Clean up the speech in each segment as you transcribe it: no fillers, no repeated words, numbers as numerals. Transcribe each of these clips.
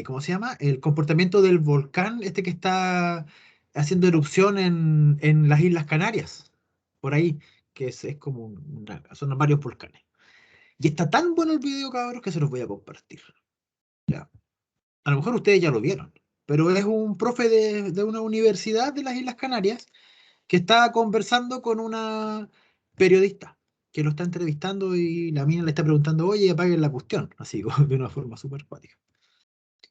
¿cómo se llama? El comportamiento del volcán, este que está haciendo erupción en las Islas Canarias, por ahí, que es como son varios volcanes. Y está tan bueno el video, cabros, que se los voy a compartir. Ya. A lo mejor ustedes ya lo vieron, pero es un profe de una universidad de las Islas Canarias que está conversando con una periodista que lo está entrevistando y la mina le está preguntando, oye, apaguen la cuestión, así de una forma súper cuática.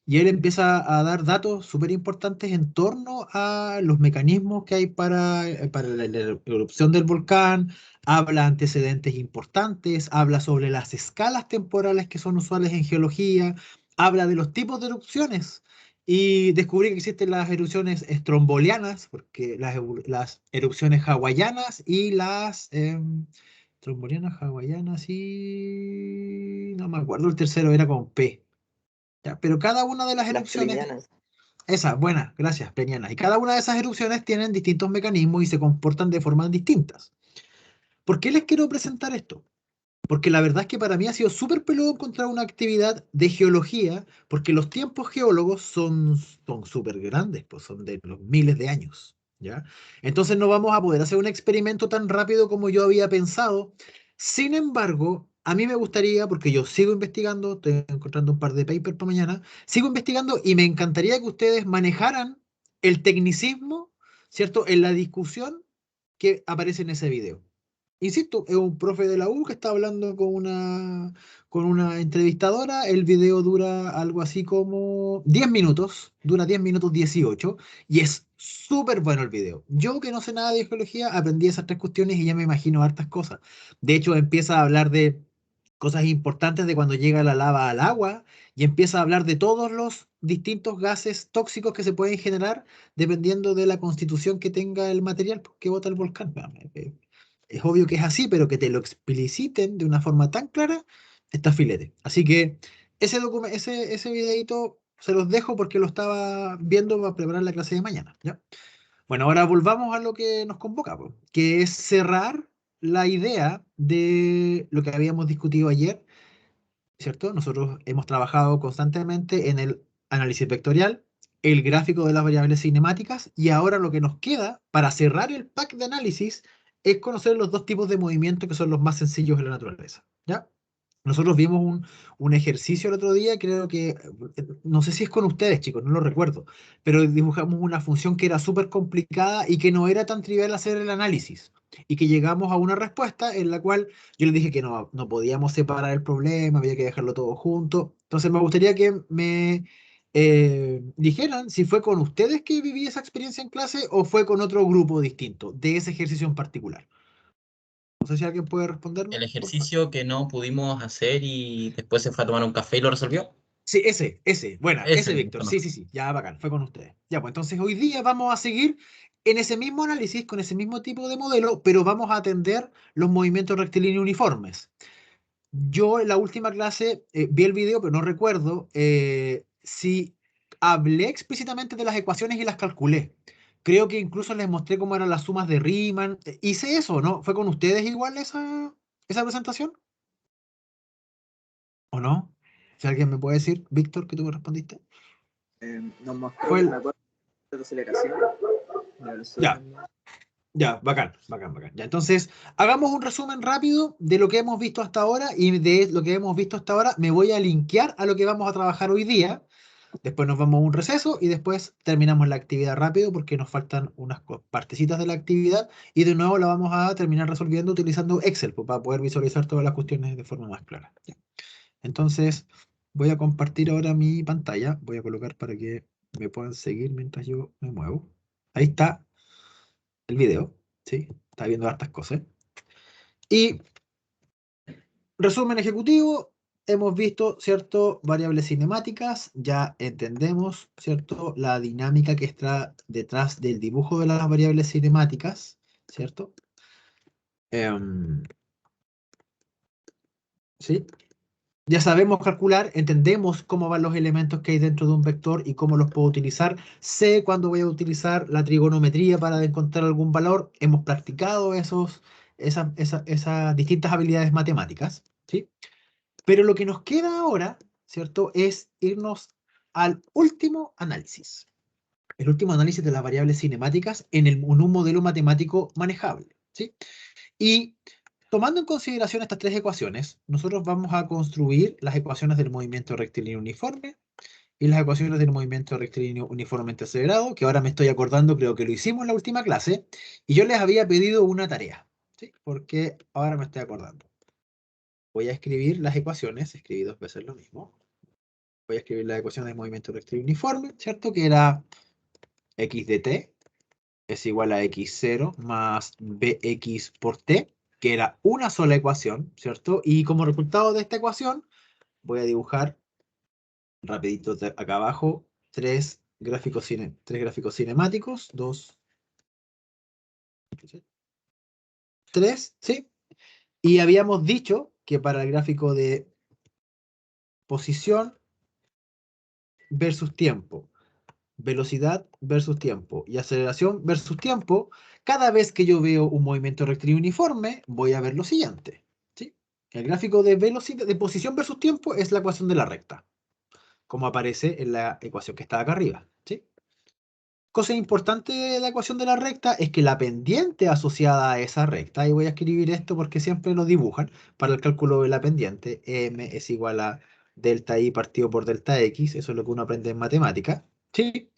Y él empieza a dar datos súper importantes en torno a los mecanismos que hay para la erupción del volcán, habla antecedentes importantes, habla sobre las escalas temporales que son usuales en geología, habla de los tipos de erupciones y descubrí que existen las erupciones estrombolianas, porque las erupciones hawaianas y las estrombolianas, hawaianas y... no me acuerdo, el tercero era con P. ¿Ya? Pero cada una de las Las erupciones, plinianas. esa, buena, gracias, Peñana, y cada una de esas erupciones tienen distintos mecanismos y se comportan de formas distintas. ¿Por qué les quiero presentar esto? Porque la verdad es que para mí ha sido súper peludo encontrar una actividad de geología, porque los tiempos geólogos son súper grandes, pues son de los miles de años, ¿ya? Entonces no vamos a poder hacer un experimento tan rápido como yo había pensado. Sin embargo, a mí me gustaría, porque yo sigo investigando, estoy encontrando un par de papers para mañana, sigo investigando y me encantaría que ustedes manejaran el tecnicismo, ¿cierto? En la discusión que aparece en ese video. Insisto, es un profe de la U que está hablando con una entrevistadora. El video dura algo así como 10 minutos, dura 10 minutos 18 y es súper bueno el video. Yo que no sé nada de geología, aprendí esas tres cuestiones y ya me imagino hartas cosas. De hecho, empieza a hablar de cosas importantes de cuando llega la lava al agua y empieza a hablar de todos los distintos gases tóxicos que se pueden generar dependiendo de la constitución que tenga el material que bota el volcán. Es obvio que es así, pero que te lo expliciten de una forma tan clara, está filete. Así que ese videito se los dejo porque lo estaba viendo para preparar la clase de mañana, ¿ya? Bueno, ahora volvamos a lo que nos convoca, po, que es cerrar la idea de lo que habíamos discutido ayer, ¿cierto? Nosotros hemos trabajado constantemente en el análisis vectorial, el gráfico de las variables cinemáticas, y ahora lo que nos queda para cerrar el pack de análisis es conocer los dos tipos de movimiento que son los más sencillos de la naturaleza, ¿ya? Nosotros vimos un ejercicio el otro día, creo que, no sé si es con ustedes, chicos, no lo recuerdo, pero dibujamos una función que era súper complicada y que no era tan trivial hacer el análisis, y que llegamos a una respuesta en la cual yo les dije que no podíamos separar el problema, había que dejarlo todo junto. Entonces me gustaría que me dijeran si fue con ustedes que viví esa experiencia en clase o fue con otro grupo distinto de ese ejercicio en particular. No sé si alguien puede El responderme, por favor. ejercicio que no pudimos hacer y después se fue a tomar un café y lo resolvió. Sí, buena, Ese ese lo Víctor, sí, conozco. sí, sí, ya bacán, fue con ustedes. Ya, pues entonces hoy día vamos a seguir en ese mismo análisis, con ese mismo tipo de modelo, pero vamos a atender los movimientos rectilíneos uniformes. Yo en la última clase vi el video, pero no recuerdo si hablé explícitamente de las ecuaciones y las calculé. Creo que incluso les mostré cómo eran las sumas de Riemann. ¿Hice eso, no? ¿Fue con ustedes igual esa presentación? ¿O no? Si alguien me puede decir, Víctor, que tú me respondiste. Nos mostró, Fue me el... acuerdo, de la aceleración. De velocidad Ya, también. ya, bacán, bacán, bacán. Ya, entonces, hagamos un resumen rápido de lo que hemos visto hasta ahora y de lo que hemos visto hasta ahora me voy a linkear a lo que vamos a trabajar hoy día. Después nos vamos a un receso y después terminamos la actividad rápido porque nos faltan unas partecitas de la actividad y de nuevo la vamos a terminar resolviendo utilizando Excel pues, para poder visualizar todas las cuestiones de forma más clara. Ya. Entonces, voy a compartir ahora mi pantalla. Voy a colocar para que me puedan seguir mientras yo me muevo. Ahí está el video, ¿sí? Está viendo hartas cosas. Y resumen ejecutivo, hemos visto, ¿cierto? Variables cinemáticas, ya entendemos, ¿cierto? La dinámica que está detrás del dibujo de las variables cinemáticas, ¿cierto? ¿Sí? Ya sabemos calcular, entendemos cómo van los elementos que hay dentro de un vector y cómo los puedo utilizar. Sé cuándo voy a utilizar la trigonometría para encontrar algún valor. Hemos practicado esas distintas habilidades matemáticas, ¿sí? Pero lo que nos queda ahora, ¿cierto? Es irnos al último análisis. El último análisis de las variables cinemáticas en un modelo matemático manejable, ¿sí? Y tomando en consideración estas tres ecuaciones, nosotros vamos a construir las ecuaciones del movimiento rectilíneo uniforme y las ecuaciones del movimiento rectilíneo uniformemente acelerado, que ahora me estoy acordando, creo que lo hicimos en la última clase, y yo les había pedido una tarea, ¿sí? Porque ahora me estoy acordando. Voy a escribir las ecuaciones, escribí dos veces lo mismo. Voy a escribir las ecuaciones del movimiento rectilíneo uniforme, ¿cierto? Que era x de t es igual a x0 más bx por t, que era una sola ecuación, ¿cierto? Y como resultado de esta ecuación, voy a dibujar rapidito acá abajo tres gráficos cinemáticos, dos, tres, ¿sí? Y habíamos dicho que para el gráfico de posición versus tiempo, velocidad versus tiempo y aceleración versus tiempo, cada vez que yo veo un movimiento rectilíneo uniforme, voy a ver lo siguiente, ¿sí? El gráfico de velocidad, de posición versus tiempo es la ecuación de la recta, como aparece en la ecuación que está acá arriba, ¿sí? Cosa importante de la ecuación de la recta es que la pendiente asociada a esa recta, y voy a escribir esto porque siempre lo dibujan, para el cálculo de la pendiente, m es igual a delta i partido por delta x, eso es lo que uno aprende en matemática, ¿sí?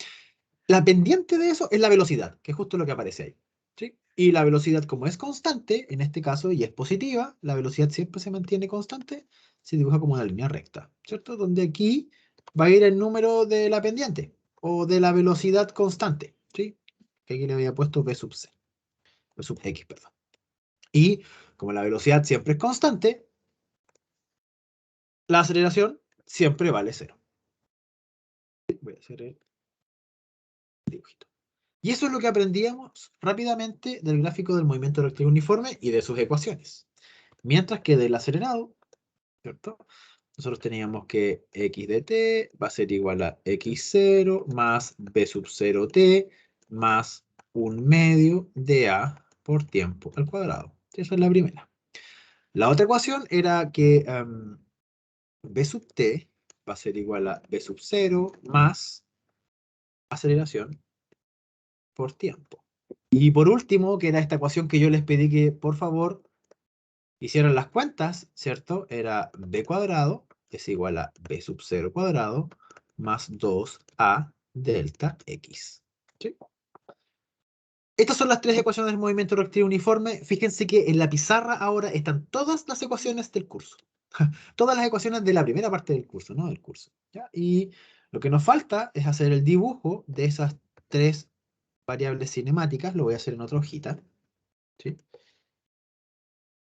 La pendiente de eso es la velocidad, que es justo lo que aparece ahí, ¿sí? Y la velocidad, como es constante, en este caso, y es positiva, la velocidad siempre se mantiene constante, se dibuja como una línea recta, ¿cierto? Donde aquí va a ir el número de la pendiente, o de la velocidad constante, ¿sí? Que aquí le había puesto v sub c, v sub x, perdón. Y como la velocidad siempre es constante, la aceleración siempre vale cero. Voy a hacer el dibujito. Y eso es lo que aprendíamos rápidamente del gráfico del movimiento rectilíneo uniforme y de sus ecuaciones. Mientras que del acelerado, ¿cierto? Nosotros teníamos que x de t va a ser igual a x0 más b sub 0t más 1/2 de a por tiempo al cuadrado. Esa es la primera. La otra ecuación era que b sub t va a ser igual a b sub 0 más aceleración por tiempo. Y por último, que era esta ecuación que yo les pedí que por favor hicieran las cuentas, ¿cierto? Era b cuadrado es igual a b sub 0 cuadrado más 2a delta x. ¿Sí? Estas son las tres ecuaciones del movimiento rectilíneo uniforme. Fíjense que en la pizarra ahora están todas las ecuaciones del curso. Todas las ecuaciones de la primera parte del curso, ¿no? Del curso. ¿Ya? Y lo que nos falta es hacer el dibujo de esas tres variables cinemáticas. Lo voy a hacer en otra hojita. ¿Sí?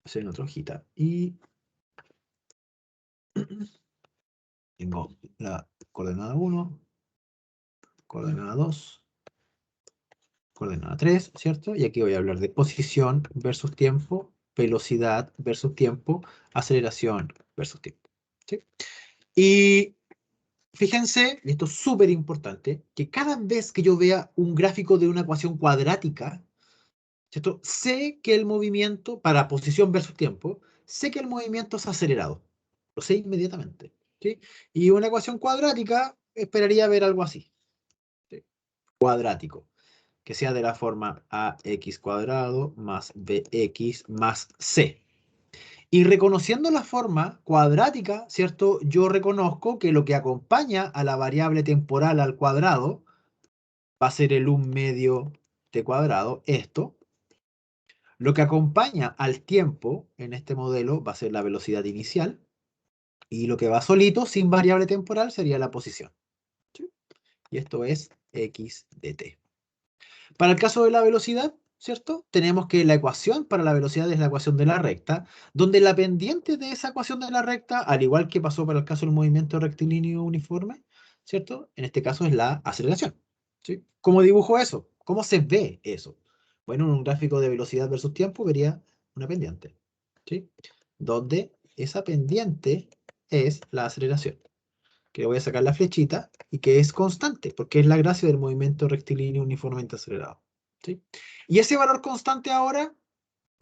Hacer en otra hojita. Y tengo la coordenada 1, coordenada 2, coordenada 3, ¿cierto? Y aquí voy a hablar de posición versus tiempo, velocidad versus tiempo, aceleración versus tiempo. ¿Sí? Y fíjense, y esto es súper importante, que cada vez que yo vea un gráfico de una ecuación cuadrática, ¿cierto? Sé que el movimiento, para posición versus tiempo, sé que el movimiento es acelerado. Lo sé inmediatamente. ¿Sí? Y una ecuación cuadrática esperaría ver algo así. ¿Sí? Cuadrático. Que sea de la forma ax cuadrado más bx más c. Y reconociendo la forma cuadrática, ¿cierto? Yo reconozco que lo que acompaña a la variable temporal al cuadrado va a ser el 1/2 t cuadrado, esto. Lo que acompaña al tiempo en este modelo va a ser la velocidad inicial. Y lo que va solito, sin variable temporal, sería la posición. ¿Sí? Y esto es x de t. Para el caso de la velocidad, ¿cierto? Tenemos que la ecuación para la velocidad es la ecuación de la recta, donde la pendiente de esa ecuación de la recta, al igual que pasó para el caso del movimiento rectilíneo uniforme, ¿cierto? En este caso es la aceleración. ¿Sí? ¿Cómo dibujo eso? ¿Cómo se ve eso? Bueno, en un gráfico de velocidad versus tiempo vería una pendiente, ¿sí? Donde esa pendiente es la aceleración, que le voy a sacar la flechita y que es constante, porque es la gracia del movimiento rectilíneo uniformemente acelerado. ¿Sí? Y ese valor constante ahora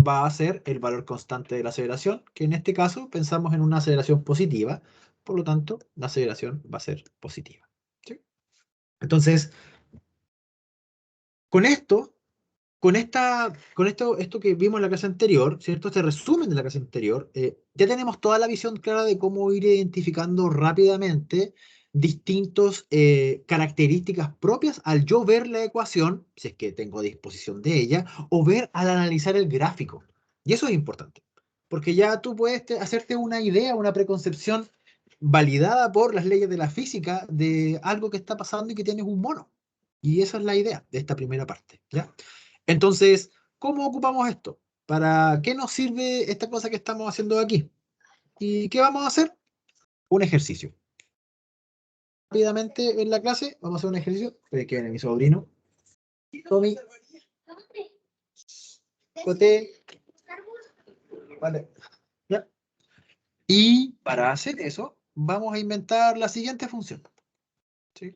va a ser el valor constante de la aceleración, que en este caso pensamos en una aceleración positiva, por lo tanto, la aceleración va a ser positiva. ¿Sí? Entonces, con esto, esto que vimos en la clase anterior, ¿cierto? Este resumen de la clase anterior, ya tenemos toda la visión clara de cómo ir identificando rápidamente distintas características propias al yo ver la ecuación, si es que tengo disposición de ella, o ver al analizar el gráfico. Y eso es importante, porque ya tú puedes hacerte una idea, una preconcepción validada por las leyes de la física de algo que está pasando y que tienes un mono. Y esa es la idea de esta primera parte, ¿ya? Entonces, ¿cómo ocupamos esto? ¿Para qué nos sirve esta cosa que estamos haciendo aquí? ¿Y qué vamos a hacer? Un ejercicio. Rápidamente en la clase vamos a hacer un ejercicio. Espera que viene mi sobrino. Tommy. Coté. Vale. ¿Ya? Y para hacer eso, vamos a inventar la siguiente función. ¿Sí?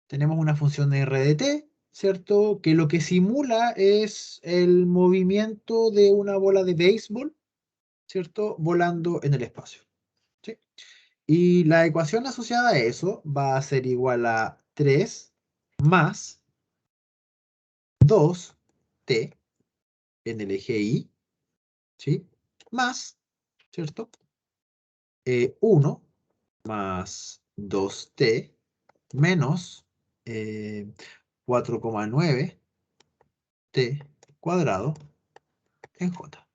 Tenemos una función de RDT, ¿cierto? Que lo que simula es el movimiento de una bola de béisbol, ¿cierto? Volando en el espacio. ¿Sí? Y la ecuación asociada a eso va a ser igual a 3 más 2t en el eje Y, ¿sí? Más, ¿cierto? 1 más 2t menos 4,9t cuadrado en j.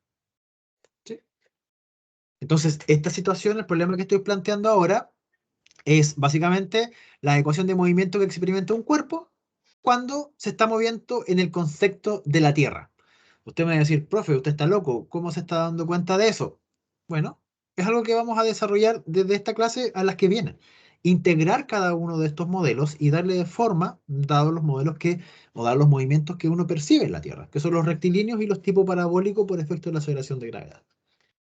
¿Sí? Entonces, esta situación, el problema que estoy planteando ahora, es básicamente la ecuación de movimiento que experimenta un cuerpo cuando se está moviendo en el concepto de la Tierra. Usted me va a decir, profe, usted está loco, ¿cómo se está dando cuenta de eso? Bueno, es algo que vamos a desarrollar desde esta clase a las que vienen. Integrar cada uno de estos modelos y darle forma, dados los modelos o dados los movimientos que uno percibe en la Tierra, que son los rectilíneos y los tipos parabólicos por efecto de la aceleración de gravedad.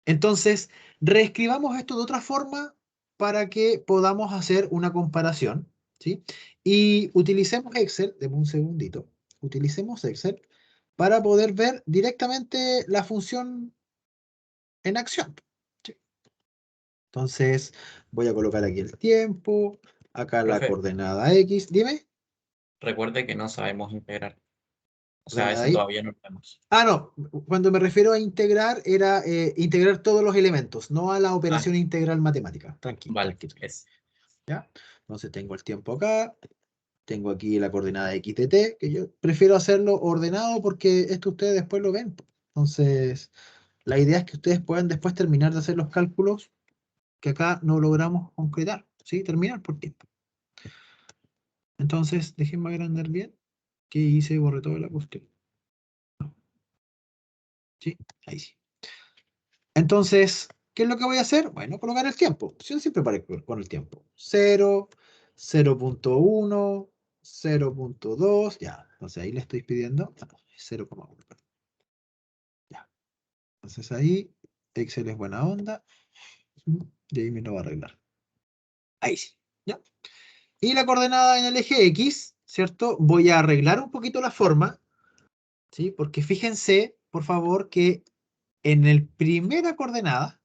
Entonces, reescribamos esto de otra forma para que podamos hacer una comparación, ¿sí? Y utilicemos Excel, deme un segundito, utilicemos Excel para poder ver directamente la función en acción. ¿Sí? Entonces, voy a colocar aquí el tiempo, acá la Profe, coordenada X, dime, recuerde que no sabemos integrar. O sea, coordenada eso Y. todavía no lo vemos. Ah, no, cuando me refiero a integrar, era integrar todos los elementos, no a la Ah, operación integral matemática. Tranquilo, vale, tranquilo. es. ¿Ya? Entonces tengo el tiempo acá, tengo aquí la coordenada x de t, que yo prefiero hacerlo ordenado porque esto ustedes después lo ven. Entonces, la idea es que ustedes puedan después terminar de hacer los cálculos que acá no logramos concretar, ¿sí? Terminar por tiempo. Entonces, déjenme agrandar bien, que hice y borré toda la cuestión. ¿Sí? Ahí sí. Entonces, ¿qué es lo que voy a hacer? Bueno, colocar el tiempo. Yo siempre paro con el tiempo. 0, 0,1, 0,2, ya. Entonces ahí le estoy pidiendo 0,1. Ya. Entonces ahí, Excel es buena onda. Y ahí me lo va a arreglar. Ahí sí. ¿Ya? Y la coordenada en el eje X, ¿cierto? Voy a arreglar un poquito la forma, ¿sí? Porque fíjense, por favor, que en el primera coordenada,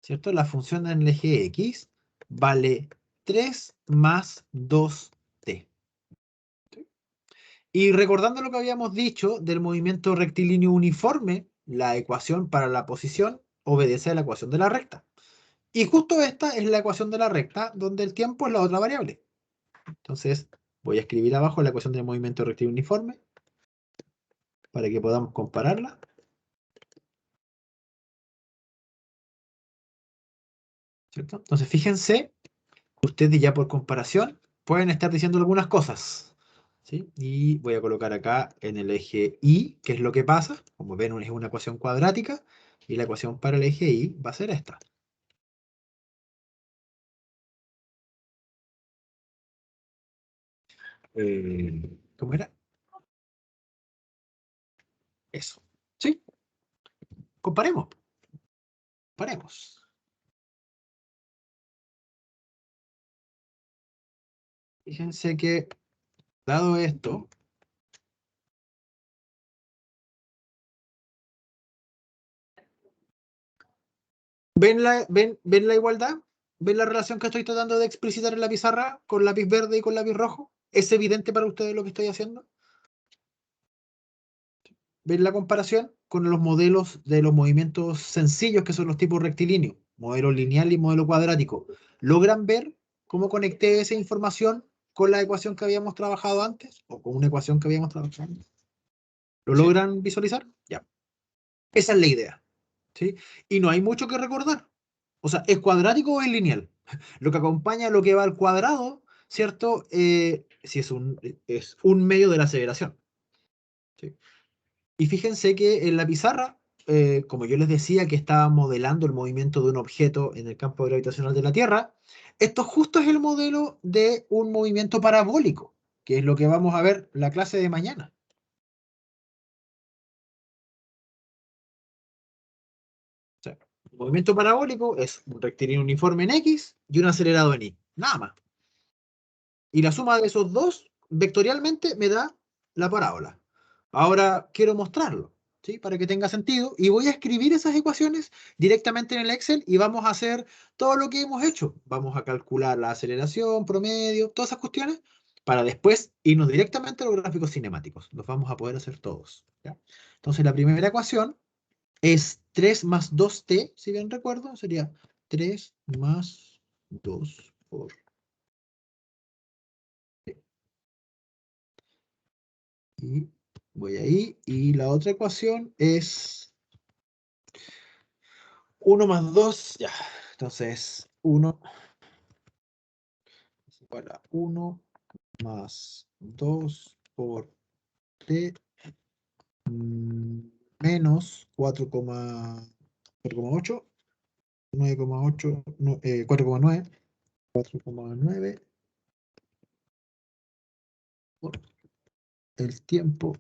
¿cierto? La función en el eje X vale 3 más 2t. Y recordando lo que habíamos dicho del movimiento rectilíneo uniforme, la ecuación para la posición obedece a la ecuación de la recta. Y justo esta es la ecuación de la recta, donde el tiempo es la otra variable. Entonces, voy a escribir abajo la ecuación del movimiento rectilíneo uniforme para que podamos compararla. ¿Cierto? Entonces, fíjense, ustedes ya por comparación pueden estar diciendo algunas cosas. ¿Sí? Y voy a colocar acá en el eje Y, qué es lo que pasa. Como ven, es una ecuación cuadrática y la ecuación para el eje Y va a ser esta. ¿Cómo era? Eso. ¿Sí? Comparemos. Comparemos. Fíjense que, dado esto, ven la igualdad? ¿Ven la relación que estoy tratando de explicitar en la pizarra con lápiz verde y con lápiz rojo? ¿Es evidente para ustedes lo que estoy haciendo? ¿Ven la comparación con los modelos de los movimientos sencillos que son los tipos rectilíneos? Modelo lineal y modelo cuadrático. ¿Logran ver cómo conecté esa información con la ecuación que habíamos trabajado antes? ¿O con una ecuación que habíamos trabajado antes? ¿Lo Sí. logran visualizar? Ya. Esa es la idea. ¿Sí? Y no hay mucho que recordar. O sea, ¿es cuadrático o es lineal? Lo que acompaña lo que va al cuadrado, ¿cierto? Si es un medio de la aceleración. ¿Sí? Y fíjense que en la pizarra, como yo les decía que estaba modelando el movimiento de un objeto en el campo gravitacional de la Tierra, esto justo es el modelo de un movimiento parabólico, que es lo que vamos a ver la clase de mañana. O sea, el movimiento parabólico es un rectilíneo uniforme en X y un acelerado en Y. Nada más. Y la suma de esos dos, vectorialmente, me da la parábola. Ahora quiero mostrarlo, ¿sí? Para que tenga sentido. Y voy a escribir esas ecuaciones directamente en el Excel y vamos a hacer todo lo que hemos hecho. Vamos a calcular la aceleración, promedio, todas esas cuestiones, para después irnos directamente a los gráficos cinemáticos. Los vamos a poder hacer todos, ¿ya? Entonces, la primera ecuación es 3 más 2t, si bien recuerdo, sería 3 más 2 por y voy ahí. Y la otra ecuación es 1 más 2. Ya. Entonces, 1 es igual a 1 más 2 por t menos 4,8, 9,8, 4,9, 4,9 por el tiempo.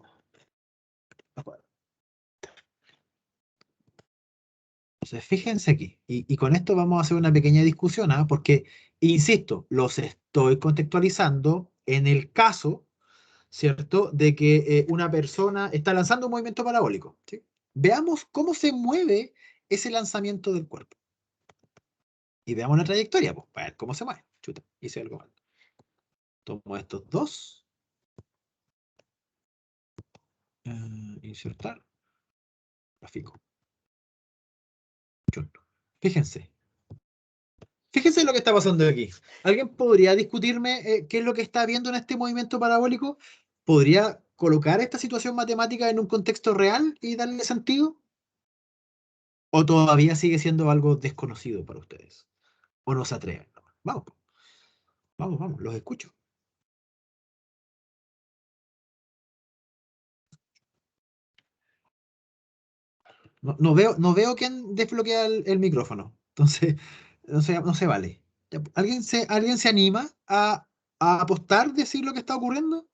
Entonces, fíjense aquí, y con esto vamos a hacer una pequeña discusión, ¿ah? Porque, insisto, los estoy contextualizando en el caso, ¿cierto?, de que una persona está lanzando un movimiento parabólico, ¿sí? Veamos cómo se mueve ese lanzamiento del cuerpo. Y veamos la trayectoria, pues, para ver cómo se mueve. Chuta, hice algo mal. Tomo estos dos. Insertar. Gráfico. Chun. Fíjense. Fíjense lo que está pasando aquí. ¿Alguien podría discutirme qué es lo que está viendo en este movimiento parabólico? ¿Podría colocar esta situación matemática en un contexto real y darle sentido? ¿O todavía sigue siendo algo desconocido para ustedes? ¿O no se atreven? Vamos, vamos, vamos, los escucho. No veo quién desbloquea el micrófono. Entonces, no se vale. ¿Alguien se anima a apostar, decir lo que está ocurriendo?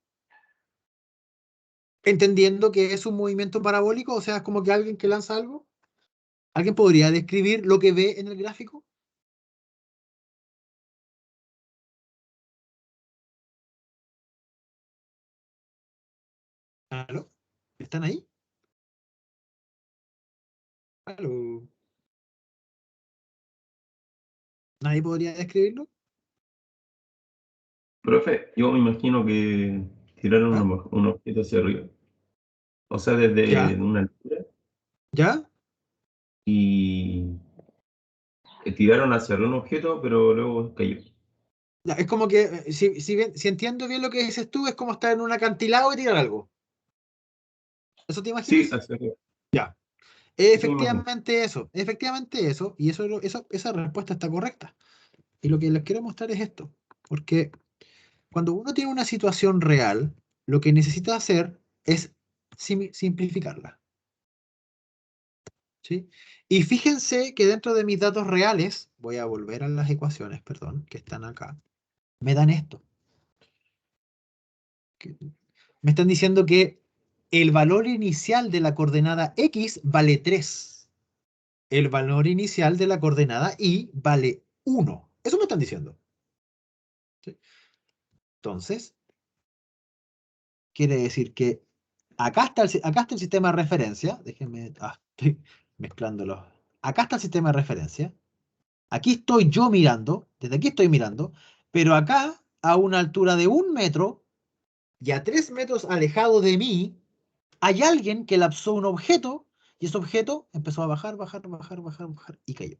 Entendiendo que es un movimiento parabólico, o sea, es como que alguien que lanza algo. ¿Alguien podría describir lo que ve en el gráfico? ¿Aló? ¿Están ahí? ¿Aló? ¿Nadie podría describirlo? Profe, yo me imagino que tiraron ¿Ah? un objeto hacia arriba, o sea, desde ¿Ya? una altura, ¿Ya? y tiraron hacia un objeto, pero luego cayó. Ya, es como que, si entiendo bien lo que dices tú, es como estar en un acantilado y tirar algo. ¿Eso te Sí, imaginas? hacia arriba. Ya. Eso me imagino. Efectivamente eso, y esa respuesta está correcta. Y lo que les quiero mostrar es esto, porque cuando uno tiene una situación real, lo que necesita hacer es simplificarla, ¿sí? Y fíjense que dentro de mis datos reales, voy a volver a las ecuaciones, perdón, que están acá, me dan esto. Me están diciendo que el valor inicial de la coordenada X vale 3. El valor inicial de la coordenada Y vale 1. Eso me están diciendo, ¿sí? Entonces, quiere decir que acá está el sistema de referencia. Déjenme, estoy mezclándolos. Acá está el sistema de referencia. Aquí estoy yo mirando, desde aquí estoy mirando, pero acá, a una altura de 1 metro, y a 3 metros alejado de mí, hay alguien que lanzó un objeto, y ese objeto empezó a bajar, bajar, bajar, bajar, bajar, y cayó.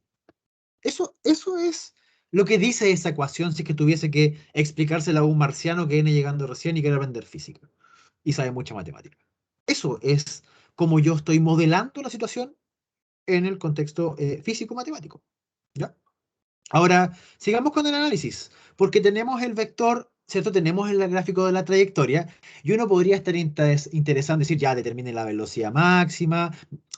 Eso es lo que dice esa ecuación, si es que tuviese que explicársela a un marciano que viene llegando recién y quiere aprender física, y sabe mucha matemática. Eso es como yo estoy modelando la situación en el contexto físico-matemático. ¿Ya? Ahora, sigamos con el análisis, porque tenemos el vector, ¿cierto? Tenemos el gráfico de la trayectoria, y uno podría estar interesado en decir, ya, determine la velocidad máxima,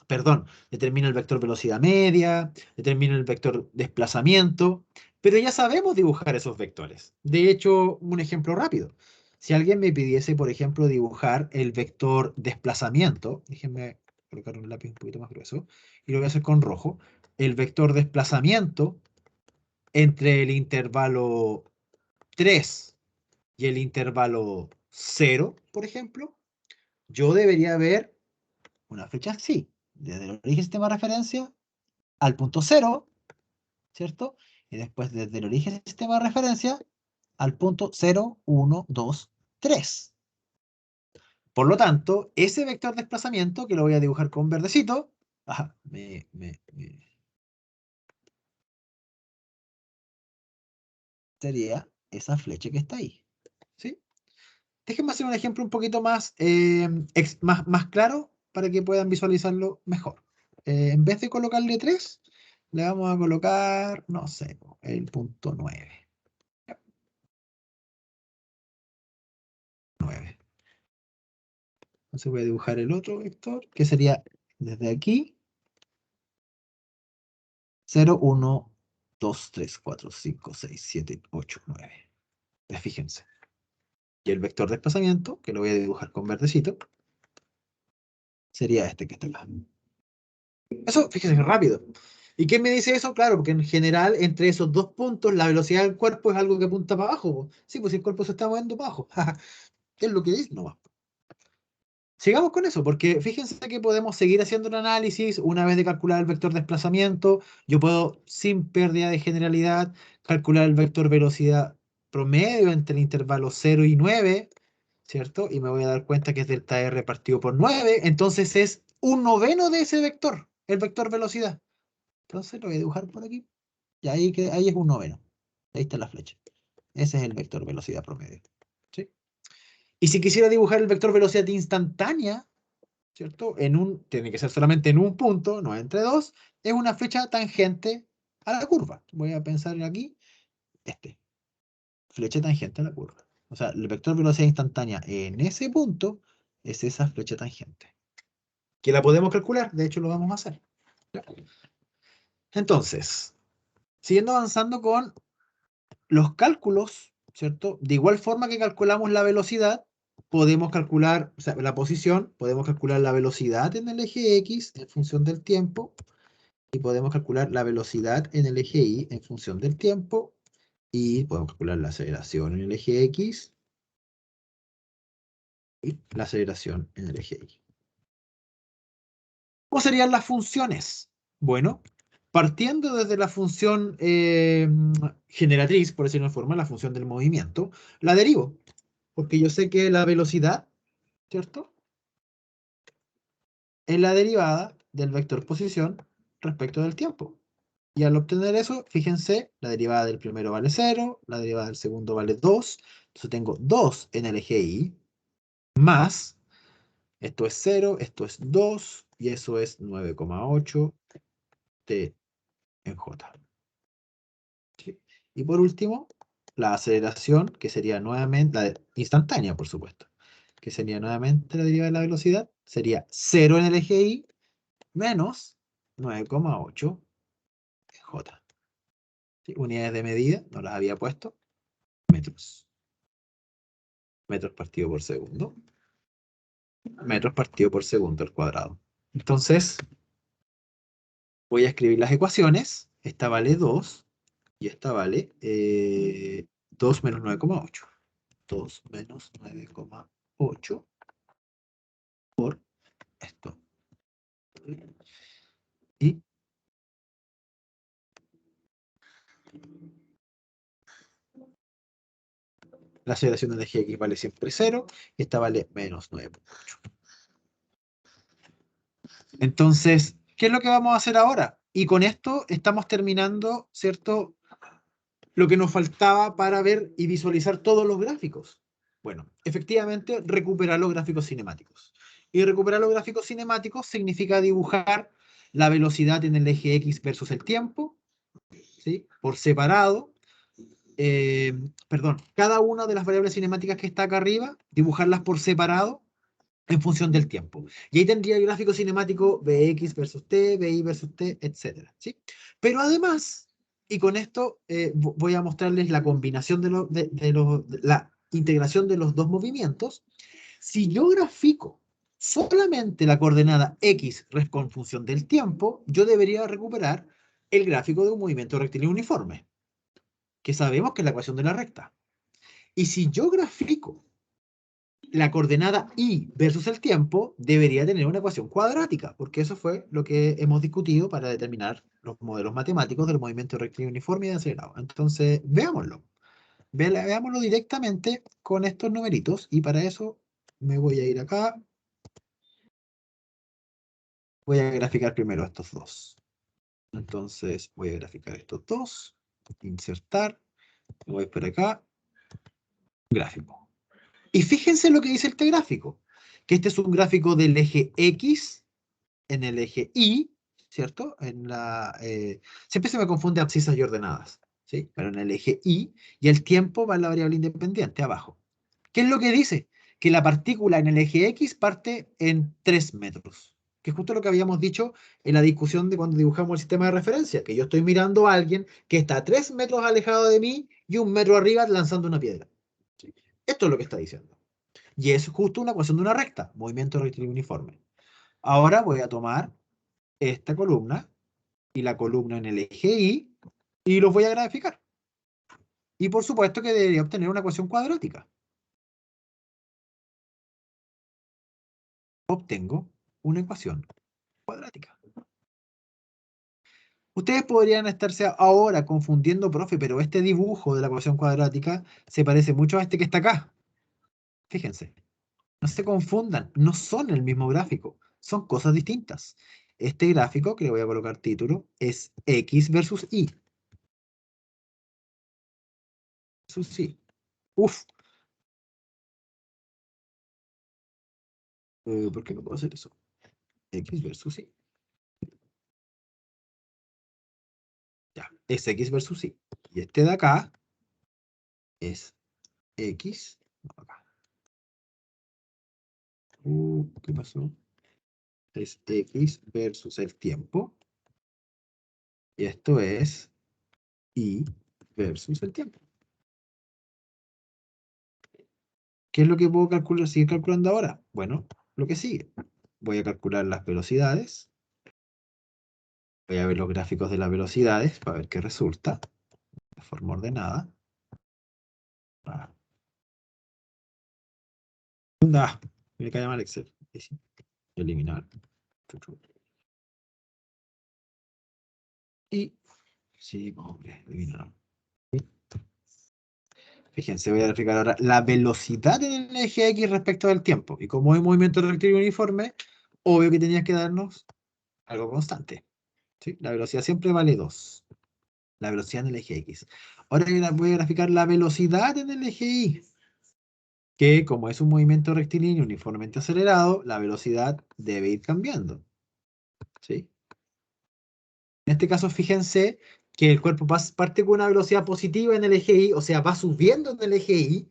perdón, determina el vector velocidad media, determina el vector desplazamiento, pero ya sabemos dibujar esos vectores. De hecho, un ejemplo rápido. Si alguien me pidiese, por ejemplo, dibujar el vector desplazamiento, déjenme colocar un lápiz un poquito más grueso, y lo voy a hacer con rojo, el vector desplazamiento entre el intervalo 3 y el intervalo 0, por ejemplo, yo debería ver una flecha así, desde el origen del sistema de referencia al punto 0, ¿cierto? Y después desde el origen del sistema de referencia al punto 0, 1, 2, 3. Por lo tanto, ese vector de desplazamiento, que lo voy a dibujar con verdecito, sería esa flecha que está ahí. ¿Sí? Déjenme hacer un ejemplo un poquito más, más claro para que puedan visualizarlo mejor. En vez de colocarle 3, le vamos a colocar, no sé, el punto 9. 9. Entonces voy a dibujar el otro vector, que sería desde aquí, 0, 1, 2, 3, 4, 5, 6, 7, 8, 9. Fíjense. Y el vector de desplazamiento, que lo voy a dibujar con verdecito, sería este que está acá. Eso, fíjense, rápido. ¿Y qué me dice eso? Claro, porque en general, entre esos dos puntos, la velocidad del cuerpo es algo que apunta para abajo, po. Sí, pues si el cuerpo se está moviendo para abajo. Es lo que dice, no va. Sigamos con eso, porque fíjense que podemos seguir haciendo el análisis una vez de calcular el vector desplazamiento. Yo puedo, sin pérdida de generalidad, calcular el vector velocidad promedio entre el intervalo 0 y 9, ¿cierto? Y me voy a dar cuenta que es delta R partido por 9, entonces es un noveno de ese vector, el vector velocidad. Entonces lo voy a dibujar por aquí. Y ahí es un noveno. Ahí está la flecha. Ese es el vector velocidad promedio. ¿Sí? Y si quisiera dibujar el vector velocidad instantánea, ¿cierto? Tiene que ser solamente en un punto, no entre dos, es una flecha tangente a la curva. Voy a pensar en aquí, flecha tangente a la curva. O sea, el vector velocidad instantánea en ese punto es esa flecha tangente. Que la podemos calcular, de hecho lo vamos a hacer. Entonces, siguiendo avanzando con los cálculos, ¿cierto? De igual forma que calculamos la velocidad, podemos calcular, o sea, la posición, podemos calcular la velocidad en el eje X en función del tiempo, y podemos calcular la velocidad en el eje Y en función del tiempo, y podemos calcular la aceleración en el eje X y la aceleración en el eje Y. ¿Cómo serían las funciones? Bueno, partiendo desde la función generatriz, por decirlo de una forma, la función del movimiento, la derivo, porque yo sé que la velocidad, ¿cierto? Es la derivada del vector posición respecto del tiempo. Y al obtener eso, fíjense, la derivada del primero vale 0, la derivada del segundo vale 2. Entonces tengo 2 en el eje Y, más, esto es 0, esto es 2, y eso es 9,8 t en J. ¿Sí? Y por último, la aceleración, que sería nuevamente, instantánea, por supuesto, que sería nuevamente la derivada de la velocidad, sería 0 en el eje Y, menos 9,8 en J. ¿Sí? Unidades de medida, no las había puesto, metros. Metros partido por segundo. Metros partido por segundo al cuadrado. Entonces, voy a escribir las ecuaciones. Esta vale 2 y esta vale 2 menos 9,8. 2 menos 9,8 por esto. Y La aceleración del eje X vale siempre 0 y esta vale menos 9.8. Entonces, ¿qué es lo que vamos a hacer ahora? Y con esto estamos terminando, ¿cierto? Lo que nos faltaba para ver y visualizar todos los gráficos. Bueno, efectivamente, recuperar los gráficos cinemáticos. Y recuperar los gráficos cinemáticos significa dibujar la velocidad en el eje X versus el tiempo, ¿sí? Por separado. Perdón, cada una de las variables cinemáticas que está acá arriba, dibujarlas por separado en función del tiempo. Y ahí tendría el gráfico cinemático Bx versus T, By versus T, etc. ¿Sí? Pero además, y con esto voy a mostrarles la combinación de la integración de los dos movimientos. Si yo grafico solamente la coordenada X con función del tiempo, yo debería recuperar el gráfico de un movimiento rectilíneo uniforme, que sabemos que es la ecuación de la recta. Y si yo grafico la coordenada y versus el tiempo, debería tener una ecuación cuadrática, porque eso fue lo que hemos discutido para determinar los modelos matemáticos del movimiento rectilíneo uniforme y de acelerado. Entonces, veámoslo. Veámoslo directamente con estos numeritos, y para eso me voy a ir acá. Voy a graficar primero estos dos. Entonces, voy a graficar estos dos, insertar, me voy por acá, gráfico. Y fíjense lo que dice este gráfico, que este es un gráfico del eje X en el eje Y, ¿cierto? Siempre se me confunde abscisas y ordenadas, ¿sí? Pero en el eje Y, y el tiempo va en la variable independiente, abajo. ¿Qué es lo que dice? Que la partícula en el eje X parte en 3 metros, que es justo lo que habíamos dicho en la discusión de cuando dibujamos el sistema de referencia, que yo estoy mirando a alguien que está a 3 metros alejado de mí y 1 metro arriba lanzando una piedra. ¿Sí? Esto es lo que está diciendo. Y es justo una ecuación de una recta, movimiento rectilíneo uniforme. Ahora voy a tomar esta columna y la columna en el eje y los voy a graficar. Y por supuesto que debería obtener una ecuación cuadrática. Obtengo una ecuación cuadrática. Ustedes podrían estarse ahora confundiendo, profe, pero este dibujo de la ecuación cuadrática se parece mucho a este que está acá. Fíjense, no se confundan, no son el mismo gráfico, son cosas distintas. Este gráfico, que le voy a colocar título, es X versus Y. Versus Y. Uf. ¿Por qué no puedo hacer eso? X versus Y. Ya, es X versus Y. Y este de acá es X. No, acá. ¿Qué pasó? Es X versus el tiempo. Y esto es Y versus el tiempo. ¿Qué es lo que puedo calcular, seguir calculando ahora? Bueno, lo que sigue. Voy a calcular las velocidades. Voy a ver los gráficos de las velocidades para ver qué resulta. De forma ordenada. Ah, me cae mal Excel. Eliminar. Y sí, hombre, eliminar. Fíjense, voy a graficar ahora la velocidad en el eje X respecto del tiempo. Y como es movimiento rectilíneo uniforme, obvio que tenías que darnos algo constante. ¿Sí? La velocidad siempre vale 2. La velocidad en el eje X. Ahora voy a graficar la velocidad en el eje Y. Que como es un movimiento rectilíneo uniformemente acelerado, la velocidad debe ir cambiando. ¿Sí? En este caso, fíjense que el cuerpo parte con una velocidad positiva en el eje Y, o sea, va subiendo en el eje Y,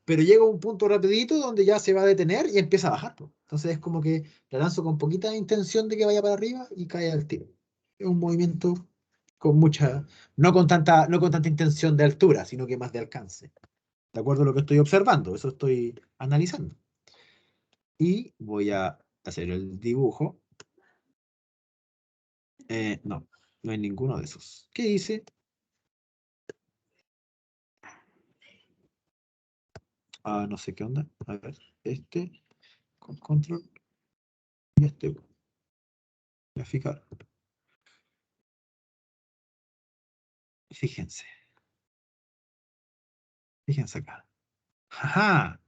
pero llega a un punto rapidito donde ya se va a detener y empieza a bajar. Entonces es como que la lanzo con poquita intención de que vaya para arriba y cae al tiro. Es un movimiento con mucha, no con tanta intención de altura, sino que más de alcance. De acuerdo a lo que estoy observando, eso estoy analizando. Y voy a hacer el dibujo. No, no hay ninguno de esos. ¿Qué hice? No sé qué onda. A ver, este con control y este. Graficar. Fíjense. Fíjense acá. Ajá.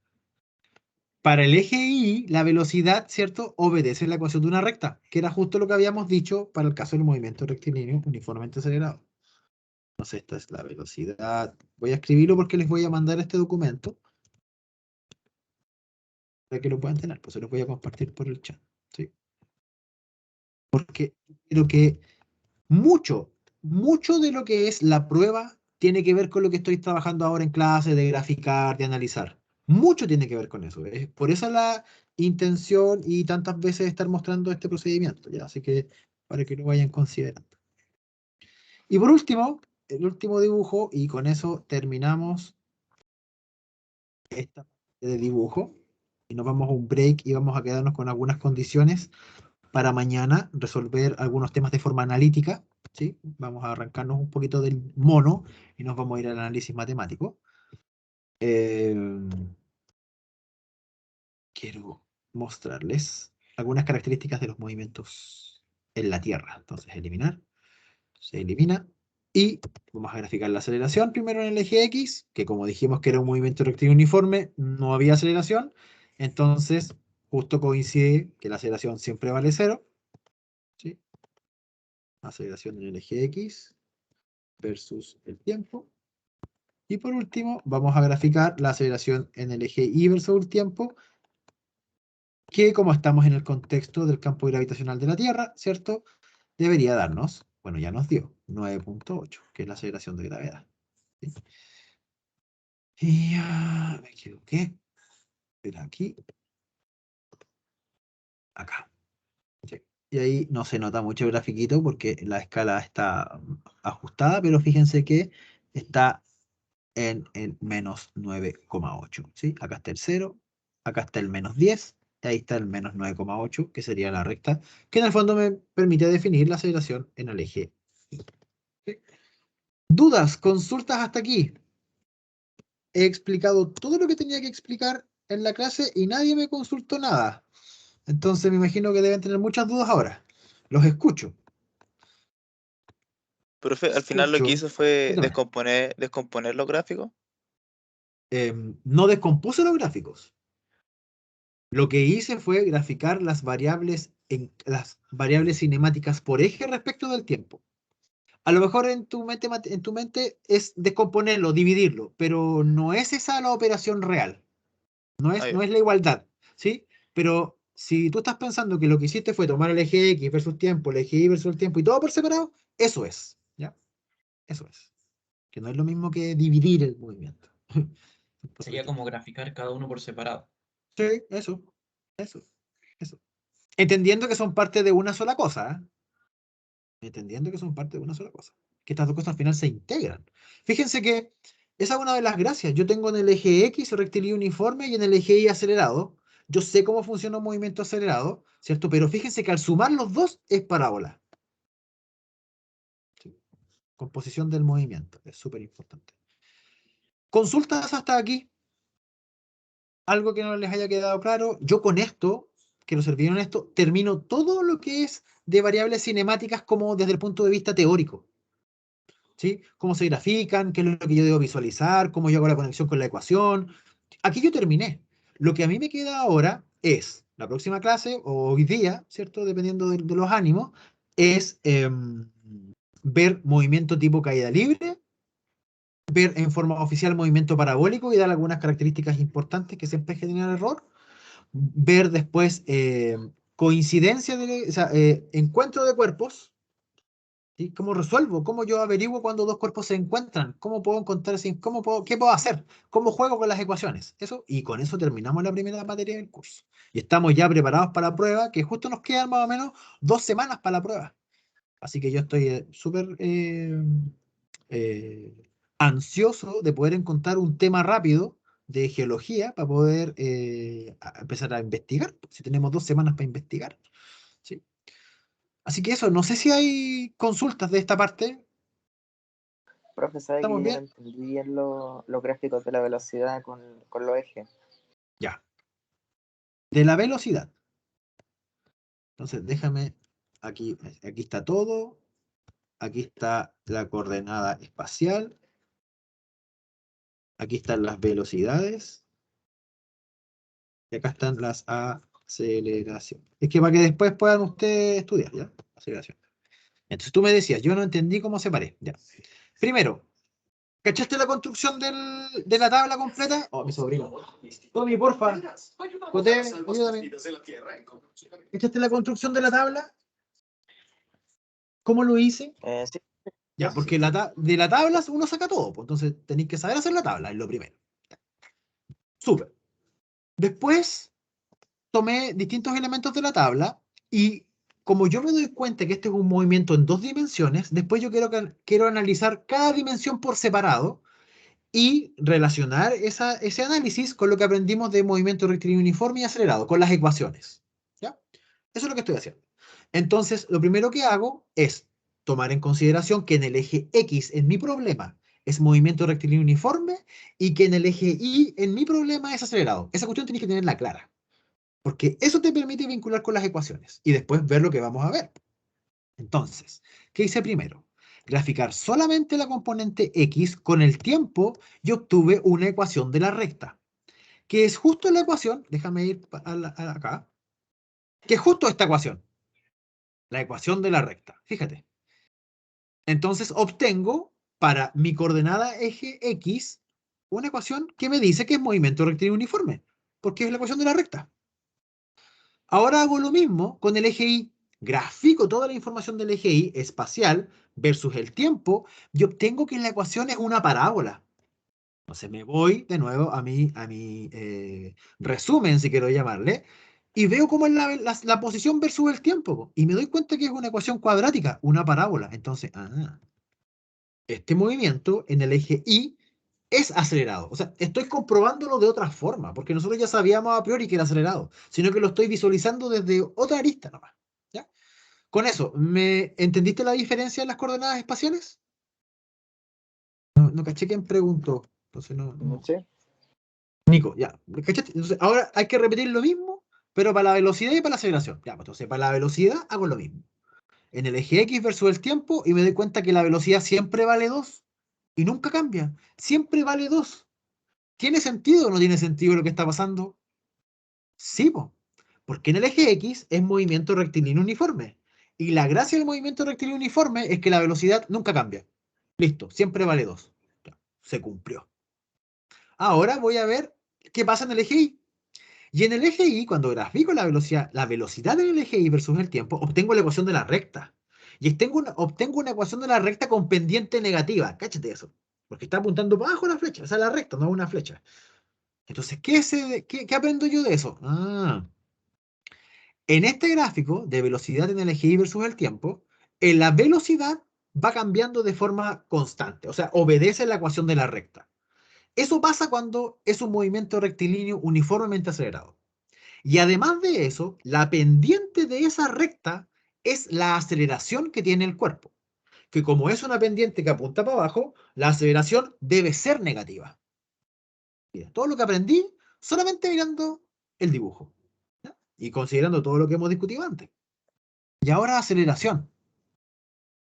Para el eje Y, la velocidad, ¿cierto?, obedece la ecuación de una recta, que era justo lo que habíamos dicho para el caso del movimiento rectilíneo uniformemente acelerado. Entonces, esta es la velocidad. Voy a escribirlo porque les voy a mandar este documento para que lo puedan tener. Pues se los voy a compartir por el chat. ¿Sí? Porque creo que mucho de lo que es la prueba tiene que ver con lo que estoy trabajando ahora en clase, de graficar, de analizar. Mucho tiene que ver con eso. Es por eso la intención y tantas veces estar mostrando este procedimiento. ¿Ya? Así que para que lo vayan considerando. Y por último, el último dibujo, y con eso terminamos esta parte de dibujo. Y nos vamos a un break y vamos a quedarnos con algunas condiciones para mañana resolver algunos temas de forma analítica. ¿Sí? Vamos a arrancarnos un poquito del mono y nos vamos a ir al análisis matemático. Quiero mostrarles algunas características de los movimientos en la Tierra. Entonces, eliminar, se elimina. Y vamos a graficar la aceleración primero en el eje X, que como dijimos que era un movimiento rectilíneo uniforme, no había aceleración. Entonces, justo coincide que la aceleración siempre vale 0. ¿Sí? Aceleración en el eje X versus el tiempo. Y por último, vamos a graficar la aceleración en el eje Y versus el tiempo, que como estamos en el contexto del campo gravitacional de la Tierra, ¿cierto? Debería darnos, bueno, ya nos dio 9.8, que es la aceleración de gravedad. ¿Sí? Y me equivoqué. Era aquí. Acá. ¿Sí? Y ahí no se nota mucho el grafiquito porque la escala está ajustada, pero fíjense que está en el menos 9,8. ¿Sí? Acá está el 0, acá está el menos 10, y ahí está el menos 9,8, que sería la recta, que en el fondo me permite definir la aceleración en el eje. ¿Sí? ¿Dudas? ¿Consultas hasta aquí? He explicado todo lo que tenía que explicar en la clase y nadie me consultó nada. Entonces me imagino que deben tener muchas dudas ahora. Los escucho. Profe, al final lo que Escucho. hizo fue Cuéntame. descomponer los gráficos. No descompuse los gráficos. Lo que hice fue graficar las variables cinemáticas por eje respecto del tiempo. A lo mejor en tu mente es descomponerlo, dividirlo, pero no es esa la operación real. No Ah, es, no ya. es la igualdad, ¿sí? Pero si tú estás pensando que lo que hiciste fue tomar el eje X versus tiempo, el eje Y versus el tiempo y todo por separado, eso es, ¿ya? Eso es. Que no es lo mismo que dividir el movimiento. Sería como graficar cada uno por separado. Sí, eso, eso. Entendiendo que son parte de una sola cosa, ¿eh? Entendiendo que son parte de una sola cosa. Que estas dos cosas al final se integran. Fíjense que esa es una de las gracias. Yo tengo en el eje X rectilíneo uniforme y en el eje Y acelerado. Yo sé cómo funciona un movimiento acelerado, ¿cierto? Pero fíjense que al sumar los dos es parábola. ¿Sí? Composición del movimiento. Es súper importante. Consultas hasta aquí. Algo que no les haya quedado claro. Yo con esto, quiero ser bien honesto, termino todo lo que es de variables cinemáticas como desde el punto de vista teórico. ¿Sí? Cómo se grafican, qué es lo que yo debo visualizar, cómo yo hago la conexión con la ecuación. Aquí yo terminé. Lo que a mí me queda ahora es, la próxima clase, o hoy día, ¿cierto? Dependiendo de los ánimos, es ver movimiento tipo caída libre, ver en forma oficial movimiento parabólico y dar algunas características importantes que siempre generan error, ver después coincidencia, o sea, encuentro de cuerpos. ¿Sí? ¿Cómo resuelvo? ¿Cómo yo averiguo cuando dos cuerpos se encuentran? ¿Cómo puedo encontrar qué puedo hacer? ¿Cómo juego con las ecuaciones? Eso, y con eso terminamos la primera materia del curso. Y estamos ya preparados para la prueba, que justo nos quedan más o menos 2 semanas para la prueba. Así que yo estoy súper ansioso de poder encontrar un tema rápido de geología para poder empezar a investigar. Si tenemos 2 semanas para investigar. ¿Sí? Así que eso, no sé si hay consultas de esta parte. Profe, sabe que ¿Estamos yo no bien? entendí bien los gráficos de la velocidad con los ejes. Ya. De la velocidad. Entonces, déjame, aquí está todo. aquí está la coordenada espacial, aquí están las velocidades, y acá están las aceleraciones. Es que para que después puedan ustedes estudiar, ¿ya? Aceleración. Entonces tú me decías, yo no entendí cómo separé, ya. Primero, ¿cachaste la construcción de la tabla completa? Oh, mi sobrino. Tommy, porfa. José, ayúdame. ¿Cachaste la construcción de la tabla? ¿Cómo lo hice? Sí, Ya, porque de la tabla uno saca todo, pues, entonces tenéis que saber hacer la tabla, es lo primero. Súper. Después tomé distintos elementos de la tabla y como yo me doy cuenta que este es un movimiento en 2 dimensiones, después yo quiero analizar cada dimensión por separado y relacionar ese análisis con lo que aprendimos de movimiento rectilíneo uniforme y acelerado, con las ecuaciones. ¿Ya? Eso es lo que estoy haciendo. Entonces, lo primero que hago es tomar en consideración que en el eje X en mi problema es movimiento rectilíneo uniforme y que en el eje Y en mi problema es acelerado. Esa cuestión tienes que tenerla clara, porque eso te permite vincular con las ecuaciones y después ver lo que vamos a ver. Entonces, ¿qué hice primero? Graficar solamente la componente X con el tiempo y obtuve una ecuación de la recta, que es justo la ecuación, déjame ir acá, que es justo esta ecuación, la ecuación de la recta, fíjate. Entonces obtengo para mi coordenada eje X una ecuación que me dice que es movimiento rectilíneo uniforme, porque es la ecuación de la recta. Ahora hago lo mismo con el eje Y. Grafico toda la información del eje Y espacial versus el tiempo y obtengo que la ecuación es una parábola. Entonces me voy de nuevo a mi resumen, si quiero llamarle, y veo cómo es la posición versus el tiempo. Y me doy cuenta que es una ecuación cuadrática, una parábola. Entonces, este movimiento en el eje Y es acelerado. O sea, estoy comprobándolo de otra forma, porque nosotros ya sabíamos a priori que era acelerado, sino que lo estoy visualizando desde otra arista nomás. ¿Ya? Con eso, ¿me entendiste la diferencia en las coordenadas espaciales? No caché quién preguntó. Entonces no. sí. Nico, ya. ¿Cachaste? Entonces, ahora hay que repetir lo mismo, pero para la velocidad y para la aceleración. Ya, pues entonces para la velocidad hago lo mismo. En el eje X versus el tiempo y me doy cuenta que la velocidad siempre vale 2 y nunca cambia. Siempre vale 2. ¿Tiene sentido o no tiene sentido lo que está pasando? Sí, po, porque en el eje X es movimiento rectilíneo uniforme. Y la gracia del movimiento rectilíneo uniforme es que la velocidad nunca cambia. Listo, siempre vale 2. Ya, se cumplió. Ahora voy a ver qué pasa en el eje Y. Y en el eje Y, cuando grafico la velocidad en el eje Y versus el tiempo, obtengo la ecuación de la recta. Y obtengo una ecuación de la recta con pendiente negativa. Cáchate eso. Porque está apuntando para abajo la flecha. O sea, la recta, no una flecha. Entonces, ¿qué aprendo yo de eso? En este gráfico de velocidad en el eje Y versus el tiempo, la velocidad va cambiando de forma constante. O sea, obedece la ecuación de la recta. Eso pasa cuando es un movimiento rectilíneo uniformemente acelerado. Y además de eso, la pendiente de esa recta es la aceleración que tiene el cuerpo. Que como es una pendiente que apunta para abajo, la aceleración debe ser negativa. Mira, todo lo que aprendí solamente mirando el dibujo, ¿ya? Y considerando todo lo que hemos discutido antes. Y ahora aceleración.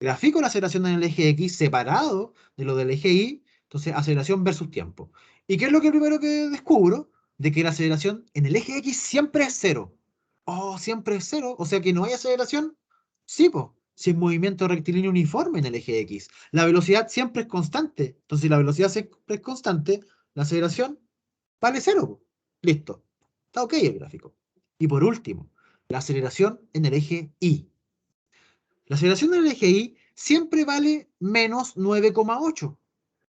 Grafico la aceleración en el eje X separado de lo del eje Y, entonces aceleración versus tiempo. ¿Y qué es lo que primero que descubro? De que la aceleración en el eje X siempre es cero. Oh, siempre es cero, o sea que no hay aceleración. Sí, pues, si es movimiento rectilíneo uniforme en el eje X. La velocidad siempre es constante. Entonces, si la velocidad siempre es constante, la aceleración vale cero, po. Listo. Está ok el gráfico. Y por último, la aceleración en el eje Y. La aceleración en el eje Y siempre vale menos 9,8.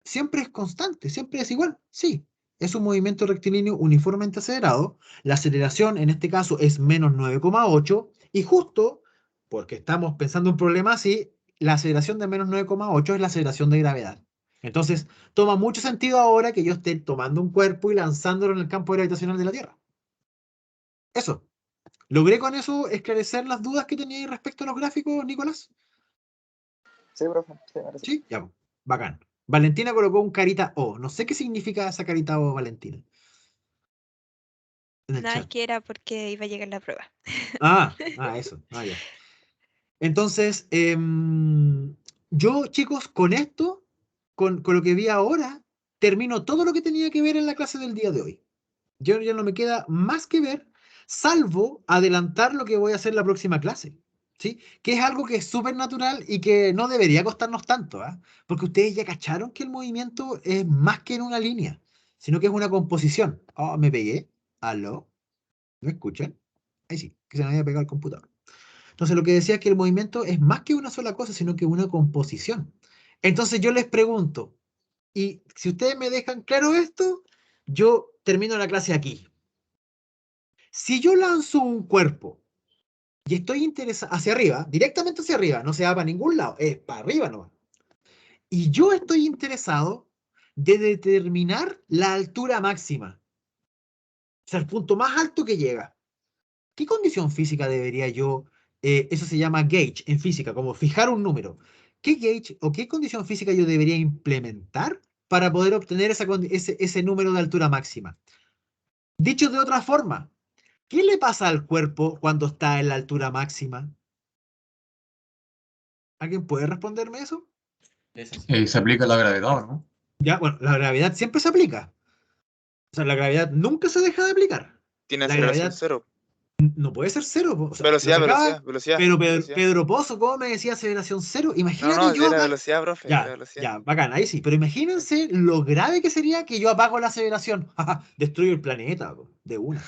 Siempre es constante, siempre es igual. Sí, es un movimiento rectilíneo uniformemente acelerado. La aceleración en este caso es menos 9,8 y justo porque estamos pensando un problema así, la aceleración de menos 9,8 es la aceleración de gravedad. Entonces, toma mucho sentido ahora que yo esté tomando un cuerpo y lanzándolo en el campo gravitacional de la Tierra. Eso. ¿Logré con eso esclarecer las dudas que teníais respecto a los gráficos, Nicolás? Sí, profe. Sí, parece. Sí, ya, bacán. Valentina colocó un carita O. No sé qué significa esa carita O, Valentina. En el Nada, es chat. que era porque iba a llegar la prueba. Eso. Ya. Entonces, yo, chicos, con esto, con lo que vi ahora, termino todo lo que tenía que ver en la clase del día de hoy. Yo ya no me queda más que ver, salvo adelantar lo que voy a hacer la próxima clase, ¿sí? Que es algo que es súper natural y que no debería costarnos tanto, ¿ah? Porque ustedes ya cacharon que el movimiento es más que en una línea, sino que es una composición. Oh, me pegué. ¿Aló? ¿Me escuchan? Ahí sí, que se me había pegado el computador. Entonces, lo que decía es que el movimiento es más que una sola cosa, sino que una composición. Entonces, yo les pregunto, y si ustedes me dejan claro esto, yo termino la clase aquí. Si yo lanzo un cuerpo y estoy interesado hacia arriba, directamente hacia arriba, no se va para ningún lado, es para arriba nomás. Y yo estoy interesado de determinar la altura máxima, o sea, el punto más alto que llega. ¿Qué condición física debería yo, eso se llama gauge en física, como fijar un número? ¿Qué gauge o qué condición física yo debería implementar para poder obtener ese número de altura máxima? Dicho de otra forma, ¿qué le pasa al cuerpo cuando está en la altura máxima? ¿Alguien puede responderme eso? Se aplica la gravedad, ¿no? Ya, bueno, la gravedad siempre se aplica. O sea, la gravedad nunca se deja de aplicar. Tiene La aceleración gravedad cero. no puede ser cero, po. O sea, lo Velocidad, que acaba. velocidad, velocidad, Pero velocidad. Pedro Pozo, ¿cómo me decía aceleración cero? No, Imagínate no, yo era acá. velocidad, profe, era Ya, velocidad. ya, bacán, ahí sí. Pero imagínense lo grave que sería que yo apago la aceleración. Destruyo el planeta, po, de una.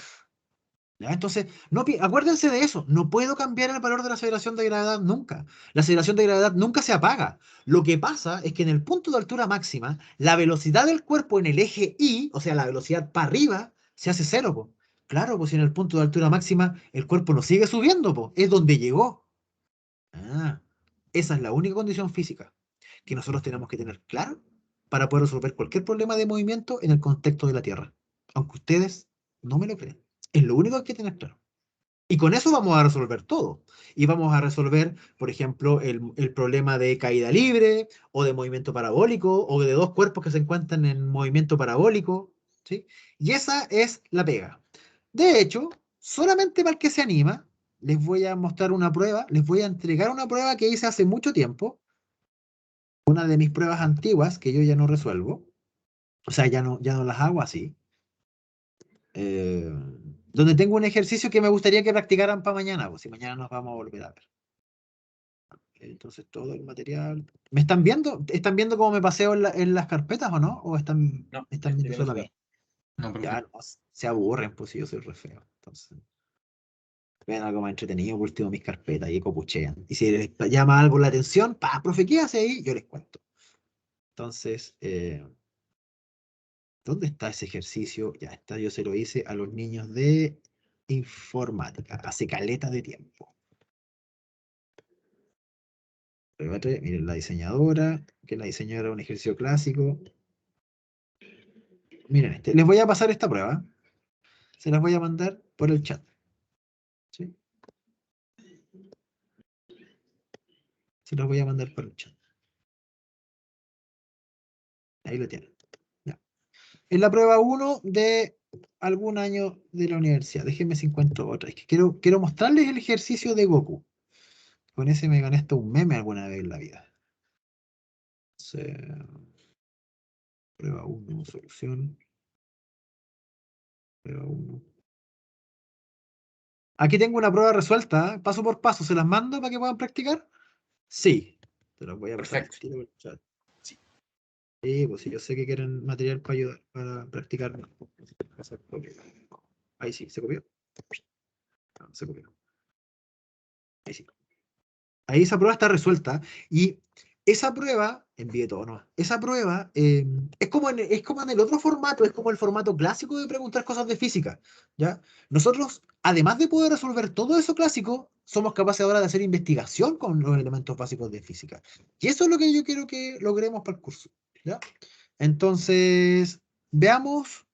¿Ya? Entonces, no, acuérdense de eso. No puedo cambiar el valor de la aceleración de gravedad nunca. La aceleración de gravedad nunca se apaga. Lo que pasa es que en el punto de altura máxima, la velocidad del cuerpo en el eje Y, o sea, la velocidad para arriba, se hace cero, po. Claro, pues si en el punto de altura máxima el cuerpo no sigue subiendo, po. Es donde llegó. Ah, esa es la única condición física que nosotros tenemos que tener claro para poder resolver cualquier problema de movimiento en el contexto de la Tierra. Aunque ustedes no me lo crean. Es lo único que hay que tener claro. Y con eso vamos a resolver todo. Y vamos a resolver, por ejemplo, el problema de caída libre, o de movimiento parabólico, o de dos cuerpos que se encuentran en movimiento parabólico, ¿sí? Y esa es la pega. De hecho, solamente para el que se anima, les voy a mostrar una prueba, les voy a entregar una prueba que hice hace mucho tiempo, una de mis pruebas antiguas que yo ya no resuelvo, o sea, ya no las hago así. Donde tengo un ejercicio que me gustaría que practicaran para mañana, pues si mañana nos vamos a volver a ver. Entonces todo el material. ¿Me están viendo? ¿Están viendo cómo me paseo en las carpetas o no? ¿O están, No, están estoy viendo viendo solo a su mí? No, Ya, profe. no, se aburren, pues si yo soy re feo. Entonces, vean algo más entretenido, por último mis carpetas y copuchean. Y si les llama algo la atención, profe, ¿qué hace ahí? Yo les cuento. Entonces, ¿dónde está ese ejercicio? Ya está, yo se lo hice a los niños de informática, hace caleta de tiempo. Miren la diseñadora, que la diseñadora es un ejercicio clásico. Miren este, les voy a pasar esta prueba. Se las voy a mandar por el chat. ¿Sí? Se las voy a mandar por el chat. Ahí lo tienen. Ya. Es la prueba 1 de algún año de la universidad. Déjenme si encuentro otra. Es que quiero mostrarles el ejercicio de Goku. Con ese me gané hasta un meme alguna vez en la vida. Prueba 1, solución. Prueba 1. Aquí tengo una prueba resuelta, paso por paso. ¿Se las mando para que puedan practicar? Sí. Te las voy a pasar al Perfecto. tiro por el chat. Sí. Sí, pues si yo sé que quieren material para ayudar, para practicar. Ahí sí, ¿se copió? No, se copió. Ahí sí. Ahí esa prueba está resuelta. Y esa prueba, envíe todo, ¿no? Esa prueba es como en el otro formato, es como el formato clásico de preguntar cosas de física, ¿ya? Nosotros, además de poder resolver todo eso clásico, somos capaces ahora de hacer investigación con los elementos básicos de física. Y eso es lo que yo quiero que logremos para el curso, ¿ya? Entonces, veamos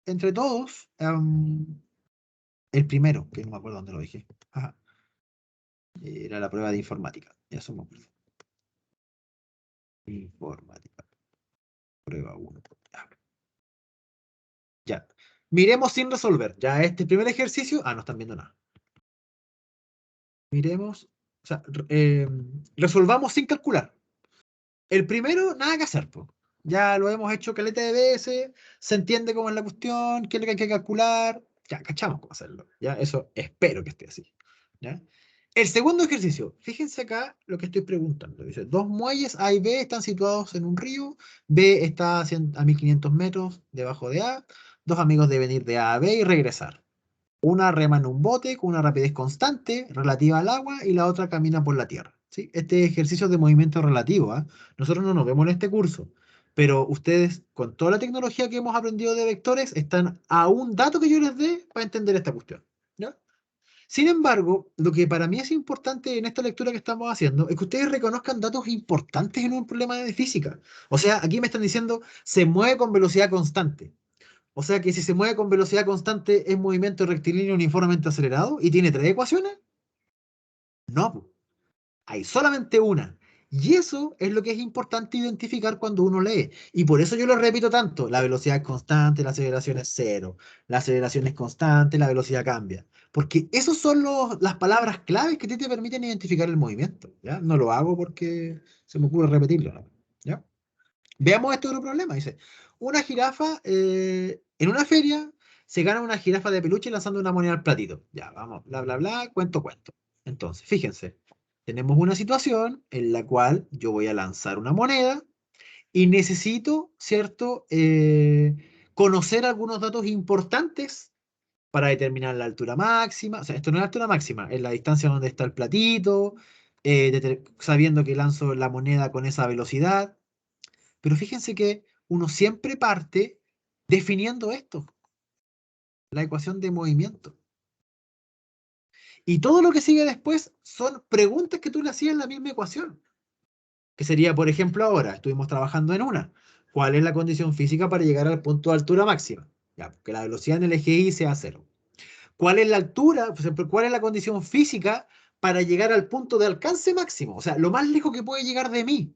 entre todos el primero, que no me acuerdo dónde lo dije. Ajá. Era la prueba de informática. Ya eso me acuerdo. Informática. Prueba 1. Ya. Ya. Miremos sin resolver. Ya este primer ejercicio. No están viendo nada. Miremos. O sea, resolvamos sin calcular. El primero, nada que hacer, po. Ya lo hemos hecho caleta de veces, se entiende cómo es la cuestión, qué es lo que hay que calcular, ya cachamos cómo hacerlo. Ya, eso espero que esté así. ¿Ya? El segundo ejercicio, fíjense acá lo que estoy preguntando. Dice, dos muelles A y B están situados en un río, B está a 1500 metros debajo de A, dos amigos deben ir de A a B y regresar. Una rema en un bote con una rapidez constante relativa al agua y la otra camina por la tierra. ¿Sí? Este ejercicio de movimiento relativo, ¿ah? Nosotros no nos vemos en este curso, pero ustedes, con toda la tecnología que hemos aprendido de vectores, están a un dato que yo les dé para entender esta cuestión. ¿Ya? Sin embargo, lo que para mí es importante en esta lectura que estamos haciendo es que ustedes reconozcan datos importantes en un problema de física. O sea, aquí me están diciendo, se mueve con velocidad constante. O sea que si se mueve con velocidad constante es movimiento rectilíneo uniformemente acelerado y tiene tres ecuaciones. No, po. Hay solamente una. Y eso es lo que es importante identificar cuando uno lee. Y por eso yo lo repito tanto. La velocidad es constante, la aceleración es cero. La aceleración es constante, la velocidad cambia. Porque esas son las palabras claves que te permiten identificar el movimiento. ¿Ya? No lo hago porque se me ocurre repetirlo, ¿no? ¿Ya? Veamos este otro problema. Dice, una jirafa, en una feria se gana una jirafa de peluche lanzando una moneda al platito. Ya, vamos, bla, bla, bla, cuento, cuento. Entonces, fíjense, tenemos una situación en la cual yo voy a lanzar una moneda y necesito, ¿cierto? Conocer algunos datos importantes para determinar la altura máxima. O sea, esto no es la altura máxima, es la distancia donde está el platito, sabiendo que lanzo la moneda con esa velocidad. Pero fíjense que uno siempre parte definiendo esto, la ecuación de movimiento. Y todo lo que sigue después son preguntas que tú le hacías en la misma ecuación. Que sería, por ejemplo, ahora, estuvimos trabajando en una. ¿Cuál es la condición física para llegar al punto de altura máxima? Ya, que la velocidad en el eje Y sea cero. ¿Cuál es la altura? Por ejemplo, ¿cuál es la condición física para llegar al punto de alcance máximo? O sea, lo más lejos que puede llegar de mí.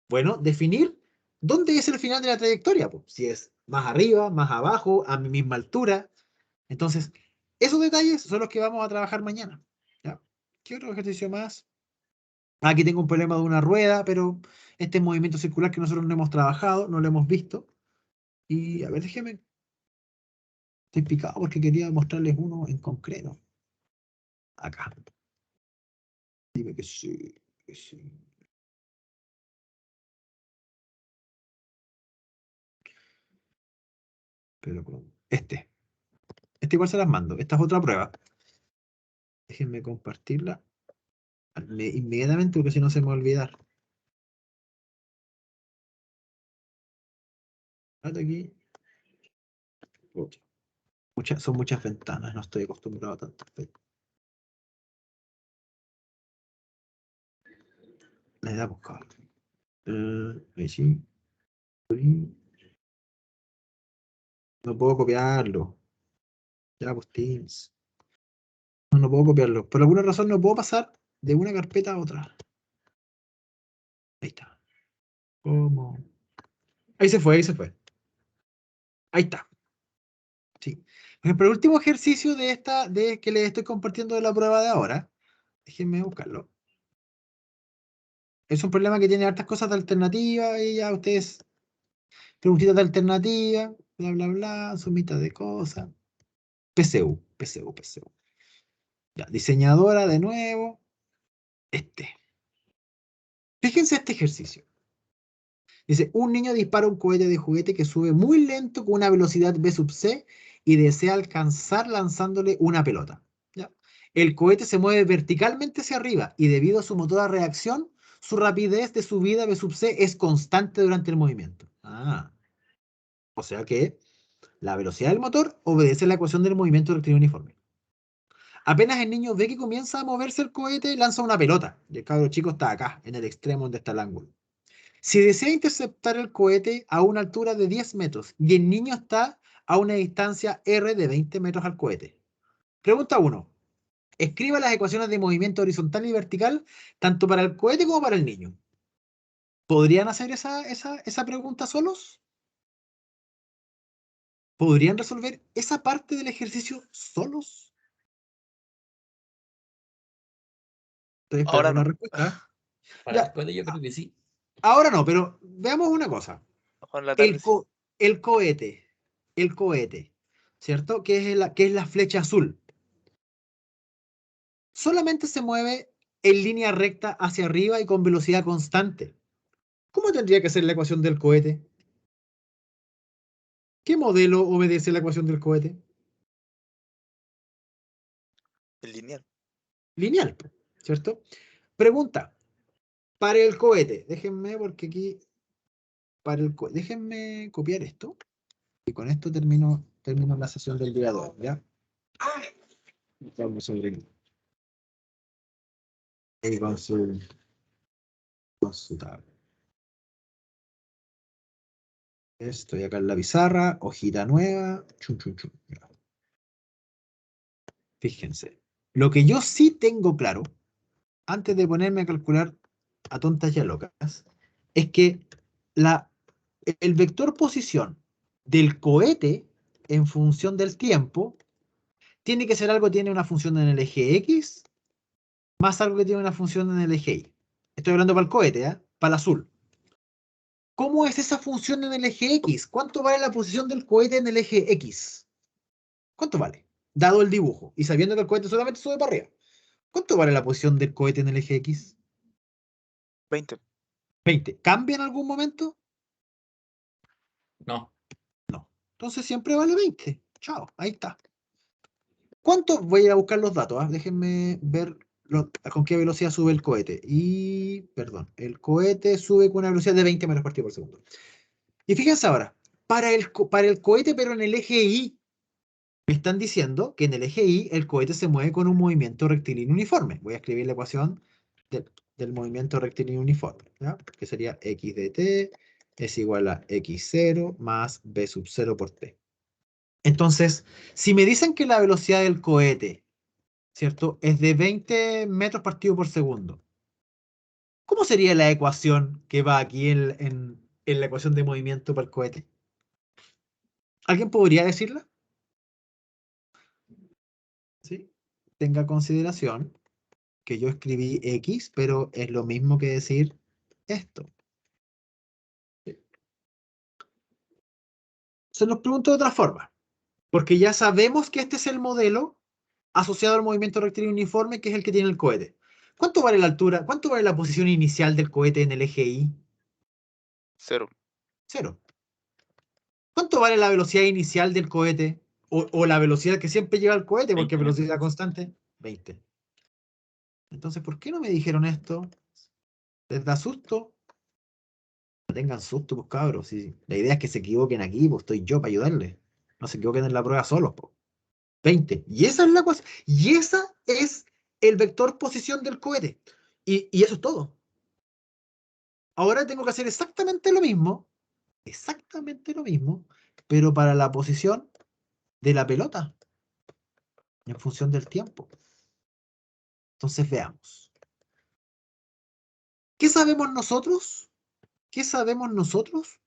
Bueno, definir dónde es el final de la trayectoria, po. Si es más arriba, más abajo, a mi misma altura. Entonces, esos detalles son los que vamos a trabajar mañana. ¿Ya? ¿Qué otro ejercicio más? Aquí tengo un problema de una rueda, pero este es movimiento circular que nosotros no hemos trabajado, no lo hemos visto. Y a ver, déjeme. Estoy picado porque quería mostrarles uno en concreto. Acá. Dime que sí, que sí. Pero con este. Este igual se las mando. Esta es otra prueba. Déjenme compartirla inmediatamente porque si no se me va a olvidar. Hasta aquí. Pucha. Son muchas ventanas, no estoy acostumbrado a tanto. Le da a buscar. Ahí sí. Ahí. No puedo copiarlo. Ya, pues Teams. No, no puedo copiarlo. Por alguna razón no puedo pasar de una carpeta a otra. Ahí está. ¿Cómo? Ahí se fue, ahí se fue. Ahí está. Sí. Por ejemplo, el último ejercicio de esta, de que les estoy compartiendo de la prueba de ahora, déjenme buscarlo. Es un problema que tiene hartas cosas de alternativa y ya ustedes, preguntitas de alternativa, bla, bla, bla, sumita de cosas. PCU, PCU, PCU. Ya, diseñadora de nuevo. Fíjense este ejercicio. Dice, un niño dispara un cohete de juguete que sube muy lento con una velocidad v sub c y desea alcanzar lanzándole una pelota. ¿Ya? El cohete se mueve verticalmente hacia arriba y debido a su motor a reacción, su rapidez de subida v sub c es constante durante el movimiento. O sea que la velocidad del motor obedece a la ecuación del movimiento rectilíneo uniforme. Apenas el niño ve que comienza a moverse el cohete, lanza una pelota. Y el cabro chico está acá, en el extremo donde está el ángulo. Si desea interceptar el cohete a una altura de 10 metros y el niño está a una distancia r de 20 metros al cohete. Pregunta 1. Escriba las ecuaciones de movimiento horizontal y vertical tanto para el cohete como para el niño. ¿Podrían hacer esa pregunta solos? ¿Podrían resolver esa parte del ejercicio solos? Estoy esperando Ahora una no. respuesta. Para el Ya, code yo creo que sí. Ahora no, pero veamos una cosa. Ojo en la tarde. El, el cohete, ¿cierto? Que es la flecha azul. Solamente se mueve en línea recta hacia arriba y con velocidad constante. ¿Cómo tendría que ser la ecuación del cohete? ¿Qué modelo obedece la ecuación del cohete? El lineal. Lineal, ¿cierto? Pregunta, para el cohete, déjenme porque aquí, déjenme copiar esto y con esto termino la sesión del día de hoy, ¿ya? Vamos sobre ahí con su tabla. Estoy acá en la pizarra, hojita nueva, chun, chun, chun. Ya. Fíjense, lo que yo sí tengo claro, antes de ponerme a calcular a tontas y a locas, es que el vector posición del cohete en función del tiempo tiene que ser algo que tiene una función en el eje X más algo que tiene una función en el eje Y. Estoy hablando para el cohete, ¿eh? Para el azul. ¿Cómo es esa función en el eje X? ¿Cuánto vale la posición del cohete en el eje X? ¿Cuánto vale? Dado el dibujo y sabiendo que el cohete solamente sube para arriba. ¿Cuánto vale la posición del cohete en el eje X? 20. 20. ¿Cambia en algún momento? No. No. Entonces siempre vale 20. Chao, ahí está. ¿Cuánto? Voy a ir a buscar los datos. Déjenme ver con qué velocidad sube el cohete. Perdón, el cohete sube con una velocidad de 20 metros por segundo. Y fíjense ahora, para el cohete, pero en el eje Y, me están diciendo que en el eje Y el cohete se mueve con un movimiento rectilíneo uniforme. Voy a escribir la ecuación del movimiento rectilíneo uniforme, ¿ya? Que sería x de t es igual a x0 más b sub 0 por t. Entonces, si me dicen que la velocidad del cohete, ¿cierto?, es de 20 metros partido por segundo, ¿cómo sería la ecuación que va aquí en la ecuación de movimiento para el cohete? ¿Alguien podría decirla? ¿Sí? Tenga consideración que yo escribí X, pero es lo mismo que decir esto. ¿Sí? Se nos pregunta de otra forma, porque ya sabemos que este es el modelo asociado al movimiento rectilíneo uniforme, que es el que tiene el cohete. ¿Cuánto vale la altura? ¿Cuánto vale la posición inicial del cohete en el eje Y? 0. 0. ¿Cuánto vale la velocidad inicial del cohete? O la velocidad que siempre llega al cohete, porque 20 metros. velocidad constante, 20. Entonces, ¿por qué no me dijeron esto? ¿Les da susto? No tengan susto, pues cabros. Sí. La idea es que se equivoquen aquí, pues estoy yo para ayudarles. No se equivoquen en la prueba solos, pues. 20. Y esa es la cosa. Y esa es el vector posición del cohete. Y eso es todo. Ahora tengo que hacer exactamente lo mismo, pero para la posición de la pelota, en función del tiempo. Entonces veamos. ¿Qué sabemos nosotros? ¿Qué sabemos nosotros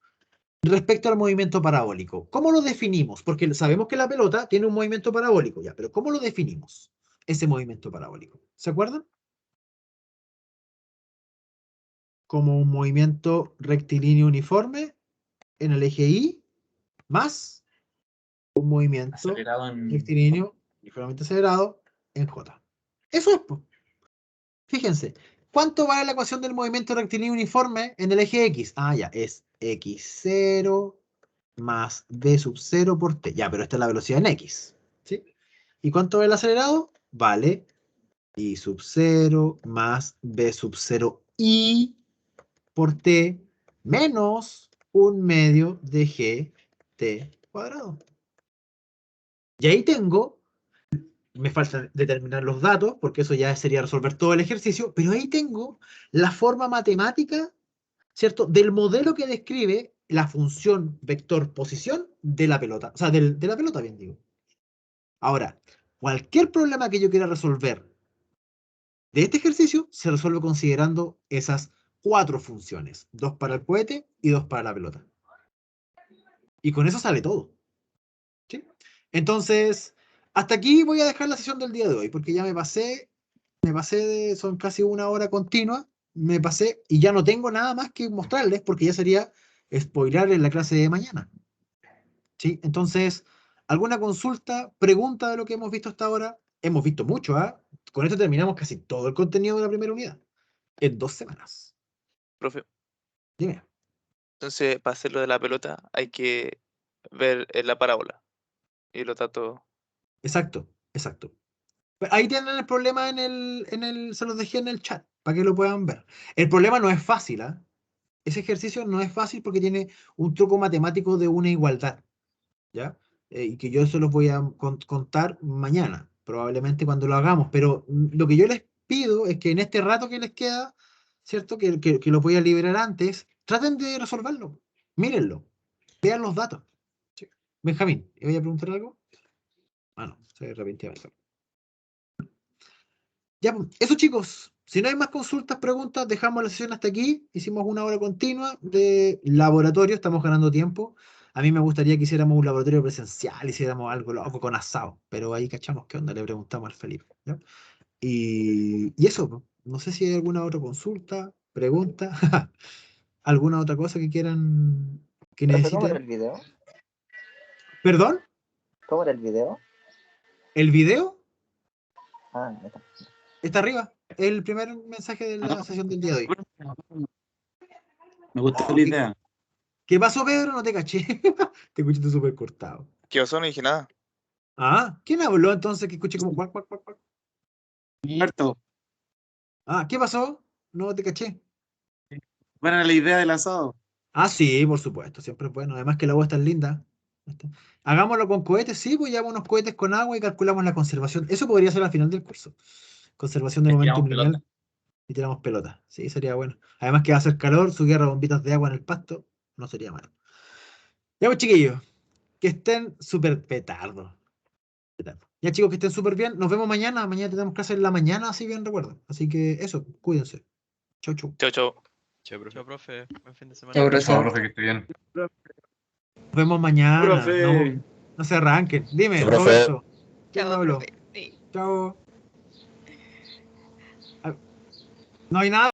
respecto al movimiento parabólico? ¿Cómo lo definimos? Porque sabemos que la pelota tiene un movimiento parabólico, ya, pero ¿cómo lo definimos? Ese movimiento parabólico. ¿Se acuerdan? Como un movimiento rectilíneo uniforme en el eje Y más un movimiento Acelerado en. rectilíneo uniformemente acelerado en J. Eso es, pues. Fíjense, ¿cuánto vale la ecuación del movimiento rectilíneo uniforme en el eje X? Ah, ya, es x0 más b sub 0 por t. Ya, pero esta es la velocidad en X. ¿Sí? ¿Y cuánto vale el acelerado? Vale y sub 0 más b sub 0 y por t menos 1/2 de gt cuadrado. Y ahí tengo, me falta determinar los datos, porque eso ya sería resolver todo el ejercicio, pero ahí tengo la forma matemática, ¿cierto?, del modelo que describe la función vector posición de la pelota, o sea, de la pelota, bien digo. Ahora, cualquier problema que yo quiera resolver de este ejercicio se resuelve considerando esas 4 funciones, 2 para el cohete y 2 para la pelota. Y con eso sale todo. ¿Sí? Entonces, hasta aquí voy a dejar la sesión del día de hoy, porque ya son casi 1 hora continua, me pasé y ya no tengo nada más que mostrarles porque ya sería spoiler en la clase de mañana. ¿Sí? Entonces, ¿alguna consulta, pregunta de lo que hemos visto hasta ahora? Hemos visto mucho, ¿ah? Con esto terminamos casi todo el contenido de la primera unidad en 2 semanas. Profe, Dime. entonces para hacer lo de la pelota hay que ver la parábola y los datos. Exacto, exacto. Ahí tienen el problema se los dejé en el chat para que lo puedan ver. El problema no es fácil, ¿ah? Ese ejercicio no es fácil porque tiene un truco matemático de una igualdad, ¿ya? Y que yo se los voy a contar mañana, probablemente cuando lo hagamos, pero lo que yo les pido es que en este rato que les queda, ¿cierto? Que lo voy a liberar antes, traten de resolverlo, mírenlo, vean los datos. Sí. Benjamín, ¿me voy a preguntar algo? Ah, no, se arrepentía. Ya, pues, eso chicos, si no hay más consultas, preguntas, dejamos la sesión hasta aquí. Hicimos 1 hora continua de laboratorio, estamos ganando tiempo. A mí me gustaría que hiciéramos un laboratorio presencial, hiciéramos algo loco con asado, pero ahí cachamos qué onda, le preguntamos al Felipe. ¿Ya? Y eso, pues, no sé si hay alguna otra consulta, pregunta, alguna otra cosa que quieran, que Profe, ¿cómo era necesiten. el video? ¿Perdón? ¿Cómo era el video? ¿El video? Ah, ahí está. Está arriba, el primer mensaje de la sesión del día de hoy. Me gustó la idea. ¿Qué pasó, Pedro? No te caché. Te escuchaste súper cortado. ¿Qué pasó? No dije nada. Ah, ¿quién habló entonces que escuché como cuac, cuac, cuac, cuac? Muerto. Ah, ¿qué pasó? No te caché. Buena la idea del asado. Ah, sí, por supuesto, siempre es bueno. Además que la agua está linda. Hagámoslo con cohetes, sí, pues llevamos unos cohetes con agua y calculamos la conservación. Eso podría ser al final del curso. Conservación de Y momentum tiramos lineal pelota. y tiramos pelota. Sí, sería bueno. Además que va a hacer calor, su guerra bombitas de agua en el pasto, no sería malo. Ya pues, chiquillos, que estén súper petardos. Ya chicos, que estén súper bien. Nos vemos mañana. Mañana tenemos clase en la mañana, si bien recuerdo. Así que eso, cuídense. Chau, chau. Chao, chao. Chao, profe. Buen fin de semana. Chao, Chao, profe. profe, que esté bien. Nos vemos mañana. Profe. No se arranquen. Dime, Sí, profe. Roberto. ¿Quién me Chao, habló? profe. Sí. Chao. Ah, no hay nada.